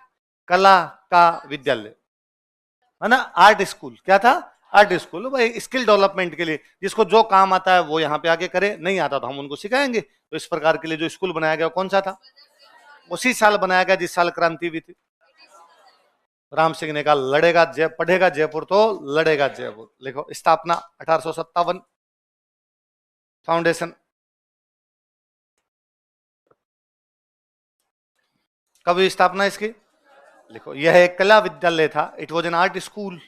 कला का विद्यालय, है ना? Art school. क्या था? Art school. भाई स्किल डेवलपमेंट के लिए, जिसको जो काम आता है वो यहाँ पे आके करे, नहीं आता तो हम उनको सिखाएंगे। तो इस प्रकार के लिए जो स्कूल बनाया गया कौन सा था? उसी साल बनाया गया जिस साल क्रांति हुई थी। राम सिंह ने कहा लड़ेगा पढ़ेगा जयपुर तो लड़ेगा जयपुर। लिखो स्थापना 1857। फाउंडेशन कब हुई स्थापना इसकी? लिखो यह एक कला विद्यालय था। It was an art school.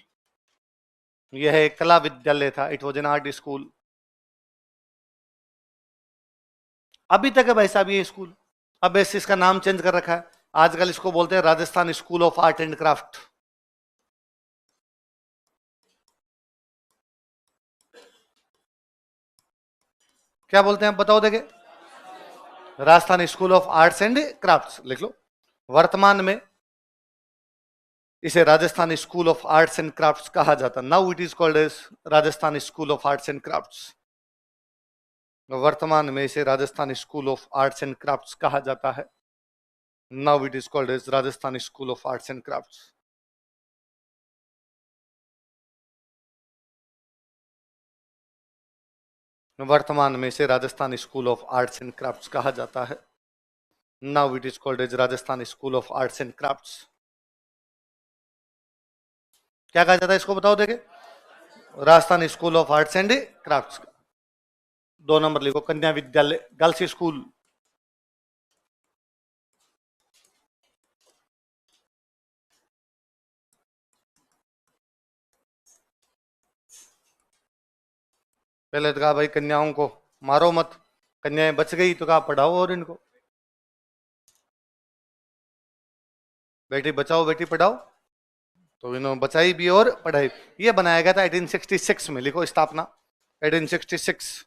यह एक कला विद्यालय था। It was an art school. अभी तक है भाई साहब ये स्कूल। अब ऐसे इसका नाम चेंज कर रखा है, आजकल इसको बोलते हैं Rajasthan school of art and craft. क्या बोलते हैं बताओ देखे? Rajasthan school of arts and crafts. लिख लो। वर्तमान में इसे Rajasthan school of arts and crafts कहा जाता है। Now it is called as Rajasthan school of arts and crafts. वर्तमान में इसे Rajasthan school of arts and crafts कहा जाता है। Now it is called as Rajasthan school of arts and crafts. वर्तमान में इसे Rajasthan school of arts and crafts कहा जाता है। Now it is called as Rajasthan school of arts and crafts. क्या कहा जाता है इसको बताओ देखे? Rajasthan school of arts and crafts. 2 number लिखो कन्या विद्यालय, गर्ल्स स्कूल। पहले तो कहा भाई कन्याओं को मारो मत, कन्याएं बच गई तो कहा पढ़ाओ और इनको। बेटी बचाओ बेटी पढ़ाओ, तो इन्होंने बचाई भी और पढ़ाई। ये बनाया गया था 1866 में। लिखो स्थापना 1866।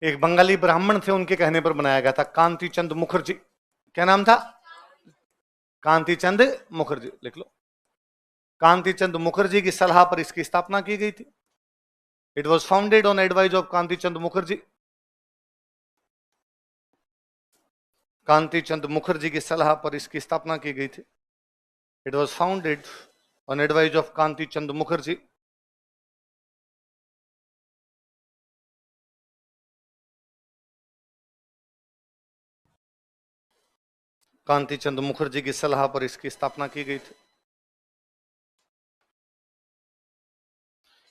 एक बंगाली ब्राह्मण थे, उनके कहने पर बनाया गया था। कांति चंद मुखर्जी। क्या नाम था? कांति चंद मुखर्जी। लिख लो। कांति चंद मुखर्जी की सलाह पर इसकी स्थापना की गई थी। It was founded on advice of Kanti Chand Mukherjee. Kanti Chand Mukherjee की सलाह पर इसकी स्थापना की गई थी। It was founded on advice of Kanti Chand Mukherjee. Kanti Chand Mukherjee की सलाह पर इसकी स्थापना की गई थी।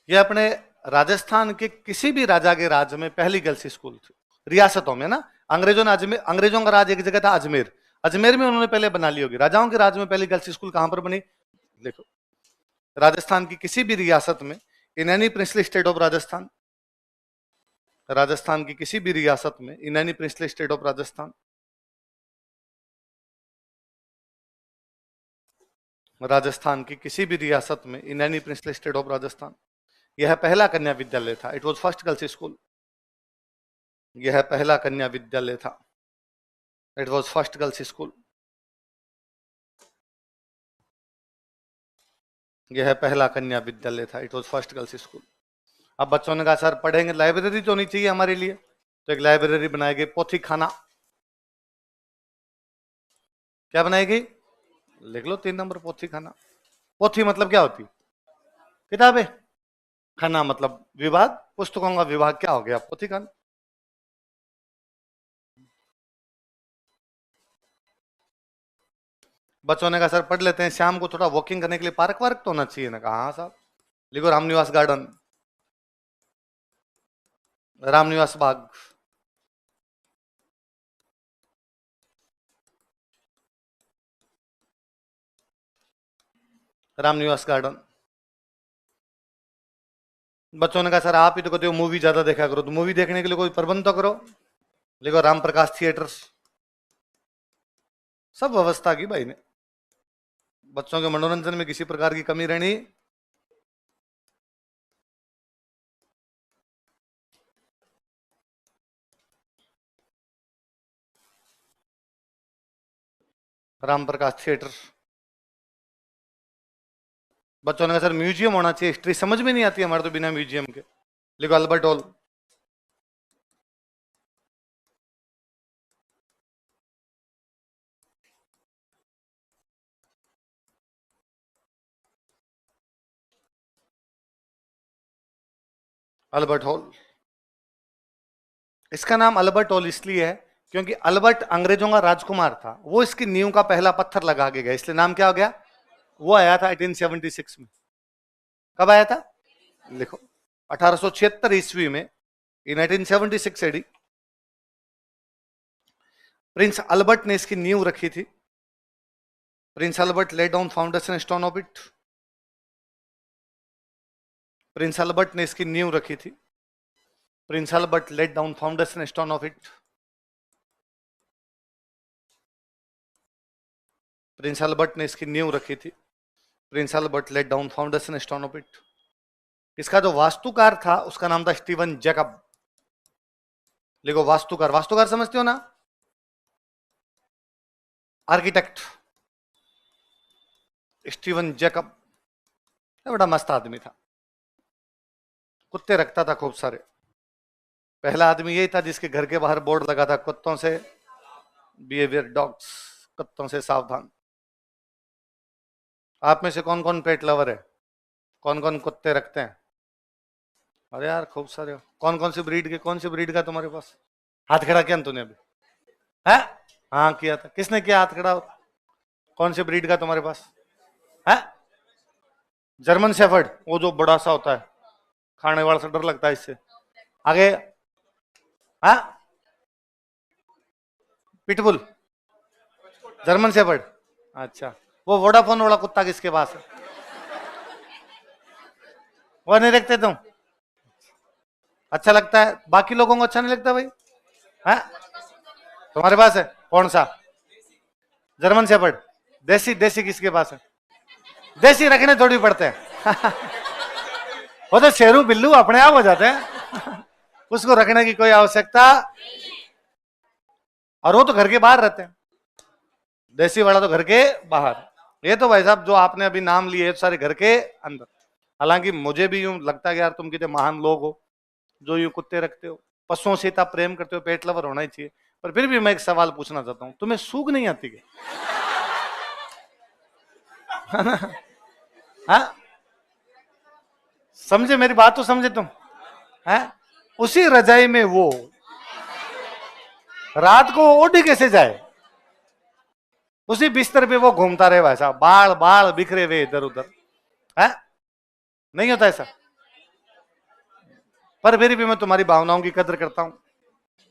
ये अपने राजस्थान के किसी भी राजा के राज में पहली गर्ल्स स्कूल थी, रियासतों में ना। अंग्रेजों का राज एक जगह था अजमेर, अजमेर में उन्होंने पहले बना ली होगी। राजाओं के राज में पहली गर्ल्स स्कूल कहां पर बनी? देखो, राजस्थान की किसी भी रियासत में, in any princely state of Rajasthan, Rajasthan की किसी भी रियासत में, in any princely state of Rajasthan, Rajasthan की किसी भी रियासत में, in any princely state of Rajasthan, यह पहला कन्या विद्यालय था। It was first girls school. यह पहला कन्या विद्यालय था। It was first girls school. यह पहला कन्या विद्यालय था। It was first girls school. अब बच्चों ने कहा सर पढ़ेंगे, लाइब्रेरी तो नहीं चाहिए हमारे लिए, तो एक लाइब्रेरी बनाएगी, पोथी खाना। क्या बनाएगी? लिख लो 3 नंबर, पोथी खाना। पोथी मतलब क्या होती? किताबें। खाना मतलब विभाग, पुस्तकों का विभाग। क्या हो गया? पोथी खाना। बच्चों ने कहा सर पढ़ लेते हैं, शाम को थोड़ा वॉकिंग करने के लिए पार्क वार्क तो होना चाहिए ना। कहा हाँ साहब, लिखो रामनिवास गार्डन, रामनिवास बाग। रामनिवास गार्डन। बच्चों ने कहा सर आप ही तो कहते हो मूवी ज्यादा देखा करो, तो मूवी देखने के लिए कोई प्रबंध तो करो। लिखो राम प्रकाश थिएटर्स। सब व्यवस्था की भाई ने। बच्चों के मनोरंजन में किसी प्रकार की कमी रहनी। राम प्रकाश थिएटर। बच्चों ने कहा सर म्यूजियम होना चाहिए, हिस्ट्री समझ में नहीं आती हमारे तो बिना म्यूजियम के। लिखो अल्बर्ट हॉल। Albert hall. इसका नाम अल्बर्ट हॉल इसलिए है क्योंकि अल्बर्ट अंग्रेजों का राजकुमार था, वो इसकी नींव का पहला पत्थर लगा के गया, इसलिए नाम क्या हो गया? वो आया था 1876 में। कब आया था? लिखो 1876 ईस्वी में, इन 1876 एडी, प्रिंस अल्बर्ट ने इसकी नींव रखी थी। Prince Albert laid down foundation stone of it. Prince Albert ने इसकी नींव रखी थी। Prince Albert laid down foundation stone of it. Prince Albert ने इसकी नींव रखी थी। Prince Albert laid down foundation stone of it. इसका जो वास्तुकार था उसका नाम था स्टीवन जैकब। लिखो वास्तुकार। वास्तुकार समझते हो ना? Architect Steven Jacob. बड़ा मस्त आदमी था, कुत्ते रखता था खूब सारे। पहला आदमी यही था जिसके घर के बाहर बोर्ड लगा था, कुत्तों से बिहेवियर डॉग्स, कुत्तों से सावधान। आप में से कौन कौन पेट लवर है? कौन कौन कुत्ते रखते हैं? अरे यार खूब सारे हो। कौन कौन सी ब्रीड के, कौन सी ब्रीड का तुम्हारे पास? हाथ खड़ा किया तूने अभी? है? हाँ किया था। किसने किया हाथ खड़ा? कौन सी ब्रीड का तुम्हारे पास है? जर्मन शेफर्ड, वो जो बड़ा सा होता है, खाने वाला से डर लगता है इससे। आगे हाँ, पिटबुल, जर्मन शेफर्ड। अच्छा, वो वोडाफोन वाला कुत्ता किसके पास है? वो नहीं रखते तुम? अच्छा लगता है, बाकी लोगों को अच्छा नहीं लगता भाई? है? तुम्हारे पास है? कौन सा? German shepherd. देसी? देसी किसके पास है? देसी रखने थोड़ी पड़ते हैं वो तो शेरू बिल्लू अपने आप हो जाते हैं उसको रखने की कोई आवश्यकता। और वो तो घर के बाहर रहते हैं, देसी वाला तो घर के बाहर। ये तो भाई साहब जो आपने अभी नाम लिए सारे घर के अंदर। हालांकि मुझे भी यूं लगता है कि यार तुम कितने महान लोग हो जो यूं कुत्ते रखते हो, पशुओं से इतना प्रेम करते हो, पेट लवर होना ही चाहिए। पर फिर भी मैं एक सवाल पूछना चाहता हूं, तुम्हें सूख नहीं आती क्या? हाँ? समझे मेरी बात तो समझे तुम? हैं? उसी रजाई में वो रात को ओढ़ कैसे जाए? उसी बिस्तर पे वो घूमता रहे भाई साहब, बाल बाल बिखरे हुए इधर उधर। है? नहीं होता ऐसा? पर फिर भी मैं तुम्हारी भावनाओं की कदर करता हूं।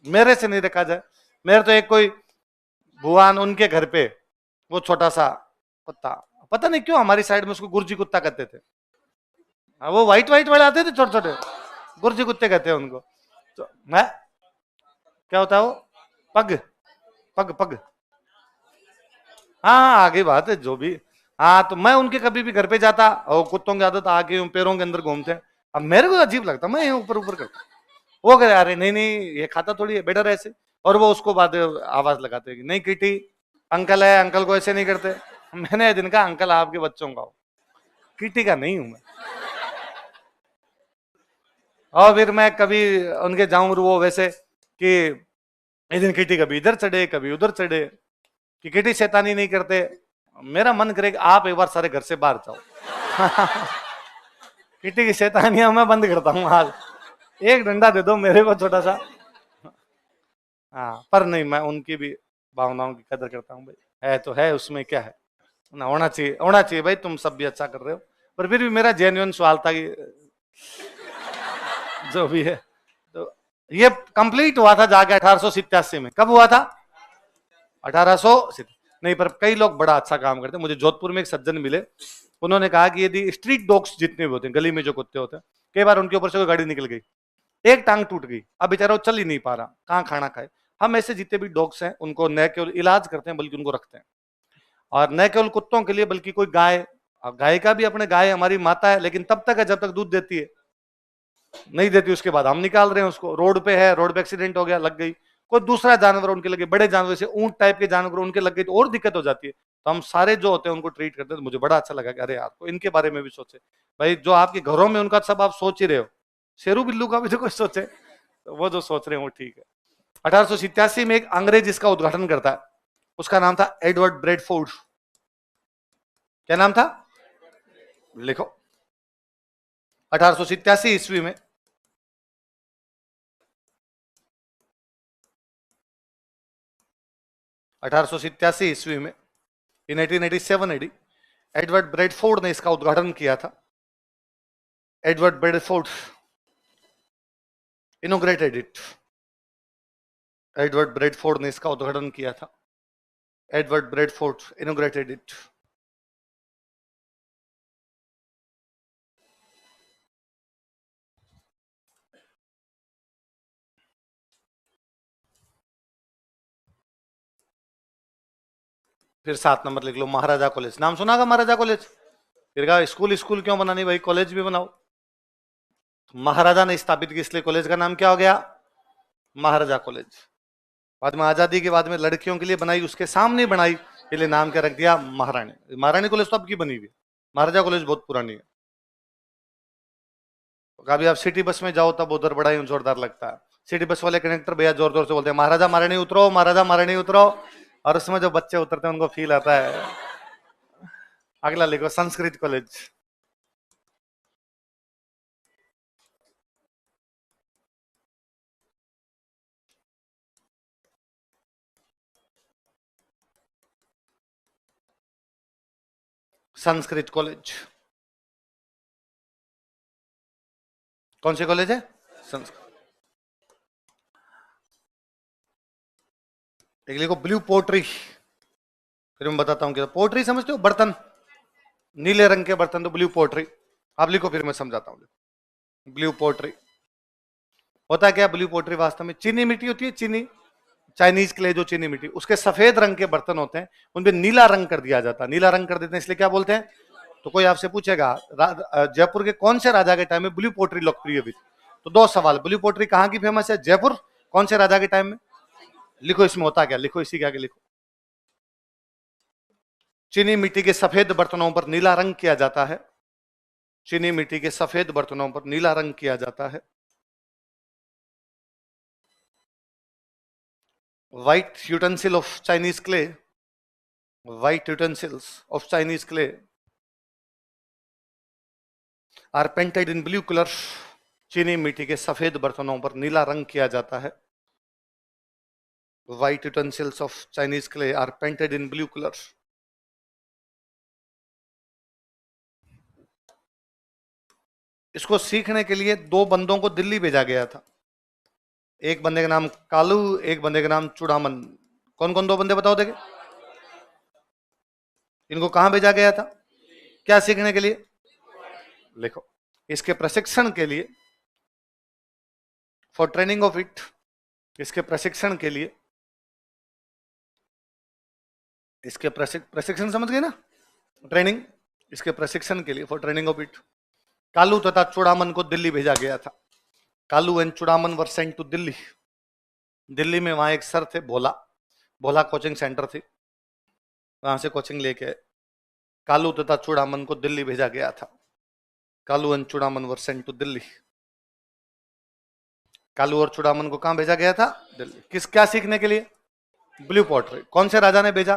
मेरे से नहीं रखा जाए। मेरे तो एक कोई भुआन, उनके घर पे वो छोटा सा कुत्ता, पता नहीं क्यों हमारी साइड में उसको गुर्जी कुत्ता कहते थे। वो व्हाइट व्हाइट वाले आते थे छोटे छोटे, गुर्जी कुत्ते कहते हैं उनको। तो मैं क्या होता है वो, पग पग पग, हाँ आगे बात है जो भी। हाँ तो मैं उनके कभी भी घर पे जाता और कुत्तों की आदत आके पैरों के अंदर घूमते हैं। अब मेरे को अजीब लगता, मैं ऊपर ऊपर करता, वो कहे अरे नहीं नहीं ये खाता थोड़ी है, बेटर ऐसे। और वो उसको बाद आवाज लगाते हैं कि नहीं किटी अंकल है, अंकल को ऐसे नहीं करते। मैंने दिन का अंकल आपके बच्चों का हो, किटी का नहीं हूं मैं। और फिर मैं कभी उनके जाऊं वो वैसे कि एक दिन किटी कभी इधर चढ़े कभी उधर चढ़े, कि किटी शैतानी नहीं करते। मेरा मन करे कि आप एक बार सारे घर से बाहर जाओ। किटी की शैतानियां मैं बंद करता हूँ आज, एक डंडा दे दो मेरे को छोटा सा। हाँ पर नहीं, मैं उनकी भी भावनाओं की कदर करता हूँ भाई, है तो है, उसमें क्या है ना, होना चाहिए होना चाहिए भाई। तुम सब भी अच्छा कर रहे हो, पर फिर भी मेरा जेन्युइन सवाल था कि जो भी है तो ये कंप्लीट हुआ था जाके 1887 में। कब हुआ था? 1800 नहीं, पर कई लोग बड़ा अच्छा काम करते हैं। मुझे जोधपुर में एक सज्जन मिले, उन्होंने कहा कि यदि स्ट्रीट डॉग्स जितने भी होते हैं, गली में जो कुत्ते होते हैं, कई बार उनके ऊपर से कोई गाड़ी निकल गई, एक टांग टूट गई, अब बेचारा वो चल ही नहीं पा रहा, कहाँ खाना खाए। हम ऐसे जितने भी डॉग्स हैं उनको न केवल इलाज करते हैं बल्कि उनको रखते हैं। और न केवल कुत्तों के लिए बल्कि कोई गाय, गाय का भी अपने, गाय हमारी माता है लेकिन तब तक है जब तक दूध देती है, नहीं देती उसके बाद हम निकाल रहे हैं उसको। रोड पे है, रोड पे एक्सीडेंट हो गया, लग गई, कोई दूसरा जानवर उनके लगे, बड़े जानवर से ऊंट टाइप के जानवर उनके लग गए तो और दिक्कत हो जाती है। तो हम सारे जो होते हैं उनको ट्रीट करते हैं। तो मुझे बड़ा अच्छा लगा कि अरे यार को इनके बारे में भी सोचे भाई, जो आपके घरों में उनका सब आप सोच ही रहे हो, शेरू बिल्लू का भी तो कुछ सोचे, तो वो जो सोच रहे हैं वो ठीक है। 1887 में एक अंग्रेज इसका उद्घाटन करता है, उसका नाम था एडवर्ड ब्रेडफोर्ड। क्या नाम था? लिखो। 1887 ईस्वी में 1887 ईस्वी में इन 1887 एडी एडवर्ड ब्रेडफोर्ड ने इसका उद्घाटन किया था। Edward Bradford inaugurated it. Edward Bradford ने इसका उद्घाटन किया था। Edward Bradford inaugurated it. फिर 7 नंबर लिख लो, महाराजा कॉलेज। नाम सुना का महाराजा कॉलेज? फिर कहा स्कूल स्कूल क्यों बनानी भाई, कॉलेज भी बनाओ। महाराजा ने स्थापित की इसलिए कॉलेज का नाम क्या हो गया? महाराजा कॉलेज। बाद में आजादी के बाद में लड़कियों के लिए बनाई, उसके सामने बनाई, इसलिए नाम क्या रख दिया? महारानी। महारानी कॉलेज तो अब की बनी हुई है, महाराजा कॉलेज बहुत पुरानी है। कभी आप सिटी बस में जाओ तब उधर बड़ा ही जोरदार लगता है। सिटी बस वाले कंडक्टर भैया जोर जोर से बोलते हैं महाराजा महारानी उतरो, महाराजा महारानी उतरो, और उसमें जो बच्चे उतरते हैं उनको फील आता है। अगला लिखो, संस्कृत कॉलेज। संस्कृत कॉलेज कौन से कॉलेज है? संस्कृत। एक लिखो ब्लू पोट्री। फिर मैं बताता हूं क्या पोट्री समझते हो? बर्तन, नीले रंग के बर्तन, तो ब्लू पोट्री। आप लिखो फिर मैं समझाता हूं। ब्लू पोट्री होता क्या? ब्लू पोट्री वास्तव में चीनी मिट्टी होती है, चीनी, चाइनीज क्ले जो चीनी मिट्टी, उसके सफेद रंग के बर्तन होते हैं, उनपे नीला रंग कर दिया जाता है। नीला रंग कर देते हैं इसलिए क्या बोलते हैं? तो कोई आपसे पूछेगा जयपुर के कौन से राजा के टाइम में ब्लू पोट्री लोकप्रिय हुई? तो 2 सवाल, ब्लू पोट्री कहां की फेमस है? जयपुर। कौन से राजा के टाइम में? लिखो इसमें होता क्या, लिखो इसी के आगे लिखो। चीनी मिट्टी के सफेद बर्तनों पर नीला रंग किया जाता है। चीनी मिट्टी के सफेद बर्तनों पर नीला रंग किया जाता है। White utensil of Chinese clay, white utensils of Chinese clay are painted in blue color. चीनी मिट्टी के सफेद बर्तनों पर नीला रंग किया जाता है। White utensils of Chinese clay are painted in blue color. इसको सीखने के लिए 2 बंदों को दिल्ली भेजा गया था। एक बंदे का नाम कालू, एक बंदे का नाम चूड़ामन। कौन कौन 2 बंदे बताओ देखे? इनको कहां भेजा गया था? क्या सीखने के लिए? लिखो, इसके प्रशिक्षण के लिए, फॉर ट्रेनिंग ऑफ इट, इसके प्रशिक्षण के लिए, इसके प्रशिक्षण समझ गए ना, ट्रेनिंग, इसके प्रशिक्षण के लिए, for training of it, Kalu तथा चूड़ामन को दिल्ली भेजा गया था। Kalu and Chudaman were sent to Delhi. Delhi में वहां एक सर थे, भोला, भोला कोचिंग सेंटर थी, वहां से कोचिंग लेके कालू तथा चूड़ामन को दिल्ली भेजा गया था। Kalu and Chudaman were sent to Delhi. Kalu और चूड़ामन को कहां भेजा गया था? दिल्ली। किस, क्या सीखने के लिए? Blue pottery. कौन से राजा ने भेजा?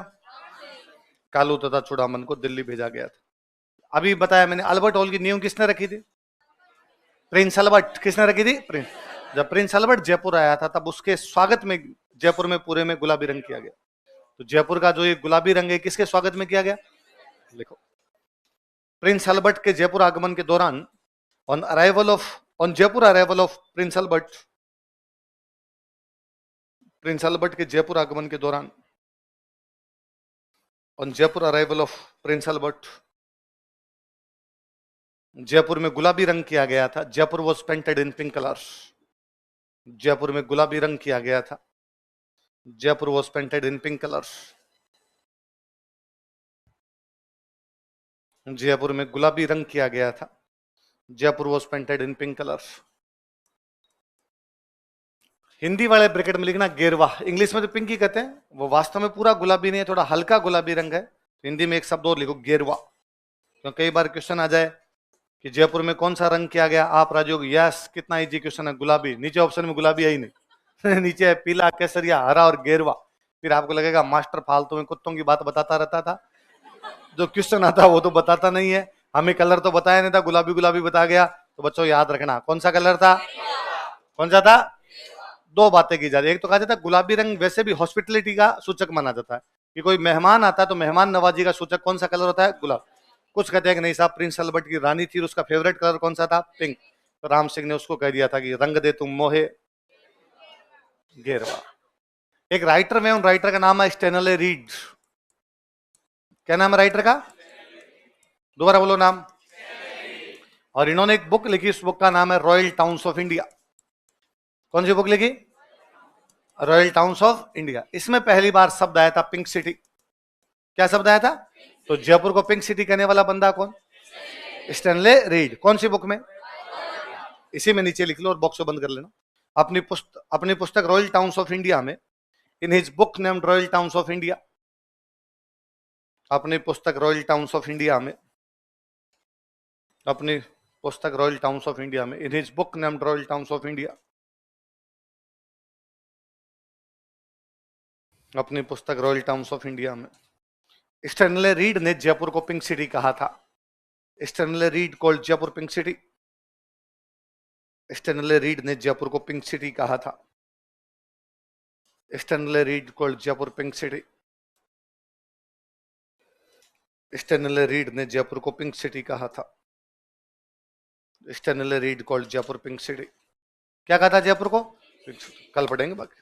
कालू तथा चूड़ामन को दिल्ली भेजा गया था। अभी बताया मैंने, अल्बर्ट हॉल की नींव किसने रखी थी? Prince Albert. किसने रखी थी? प्रिंस। जब प्रिंस अल्बर्ट जयपुर आया था तब उसके स्वागत में जयपुर में पूरे में गुलाबी रंग किया गया। तो जयपुर का जो ये गुलाबी रंग है किसके स्वागत में किया गया? लिखो, प्रिंस अल्बर्ट के जयपुर आगमन के दौरान, on Jaipur arrival of Prince Albert, Prince Albert के जयपुर आगमन के दौरान, on Jaipur arrival of Prince Albert, Jaipur में गुलाबी रंग किया गया था। Jaipur was painted in pink colours. Jaipur में गुलाबी रंग किया गया था। Jaipur was painted in pink colours. Jaipur में गुलाबी रंग किया गया था। Jaipur was painted in pink colours. Hindi वाले ब्रैकेट में लिखना गेरवा। इंग्लिश में तो पिंक ही कहते हैं, वो वास्तव में पूरा गुलाबी नहीं है, थोड़ा हल्का गुलाबी रंग है। हिंदी में एक शब्द और लिखो, गेरवा। क्योंकि कई बार क्वेश्चन आ जाए कि जयपुर में कौन सा रंग किया गया, आप राजयोग, यस, कितना इजी क्वेश्चन है, गुलाबी। नीचे ऑप्शन में गुलाबी है ही नहीं नीचे है पीला, केसरिया, हरा और गेरवा। फिर आपको लगेगा मास्टर फालतू में कुत्तों की बात बताता रहता था, जो क्वेश्चन आता वो तो बताता नहीं है। हमें कलर तो बताया नहीं था, गुलाबी गुलाबी बता गया। तो बच्चों याद रखना, कौन सा कलर था? कौन सा था? 2 बातें की जाती है। एक तो कहा जाता है गुलाबी रंग वैसे भी हॉस्पिटलिटी का सूचक माना जाता है, कि कोई मेहमान आता है तो मेहमान नवाजी का सूचक कौन सा कलर होता है? गुलाब। कुछ कहते हैं कि नहीं साहब, प्रिंस अल्बर्ट की रानी थी, उसका फेवरेट कलर कौन सा था? पिंक। तो राम सिंह ने उसको कह दिया था कि रंग दे तुम मोहे गेरवा। एक राइटर में, उन राइटर का नाम है स्टेनले रीड। क्या नाम है राइटर का? दोबारा बोलो नाम। और इन्होंने एक बुक लिखी, उस बुक का नाम है रॉयल टाउन्स ऑफ इंडिया। कौन सी बुक लिखी? Royal towns of India. इसमें पहली बार शब्द आया था पिंक सिटी। क्या शब्द आया था? तो जयपुर को पिंक सिटी कहने वाला बंदा कौन? Stanley read. कौन सी बुक में? इसी में नीचे लिख लो और बॉक्स को बंद कर लेना। अपनी पुस्तक रॉयल टाउन्स ऑफ इंडिया में, in his book named royal towns of India, अपनी पुस्तक रॉयल टाउन्स ऑफ इंडिया में, अपनी पुस्तक रॉयल टाउन्स ऑफ इंडिया में, in his book named royal towns of India, अपनी पुस्तक रॉयल टाउन्स ऑफ इंडिया में, स्टेनले रीड ने जयपुर को पिंक सिटी कहा था। Stanley read called Jaipur pink city. Stanley read ने जयपुर को पिंक सिटी कहा था। Stanley read called Jaipur pink city. Stanley read ने जयपुर को पिंक सिटी कहा था। Stanley read called Jaipur pink city. क्या कहा था जयपुर को? Pink city. कल पढ़ेंगे बाकी।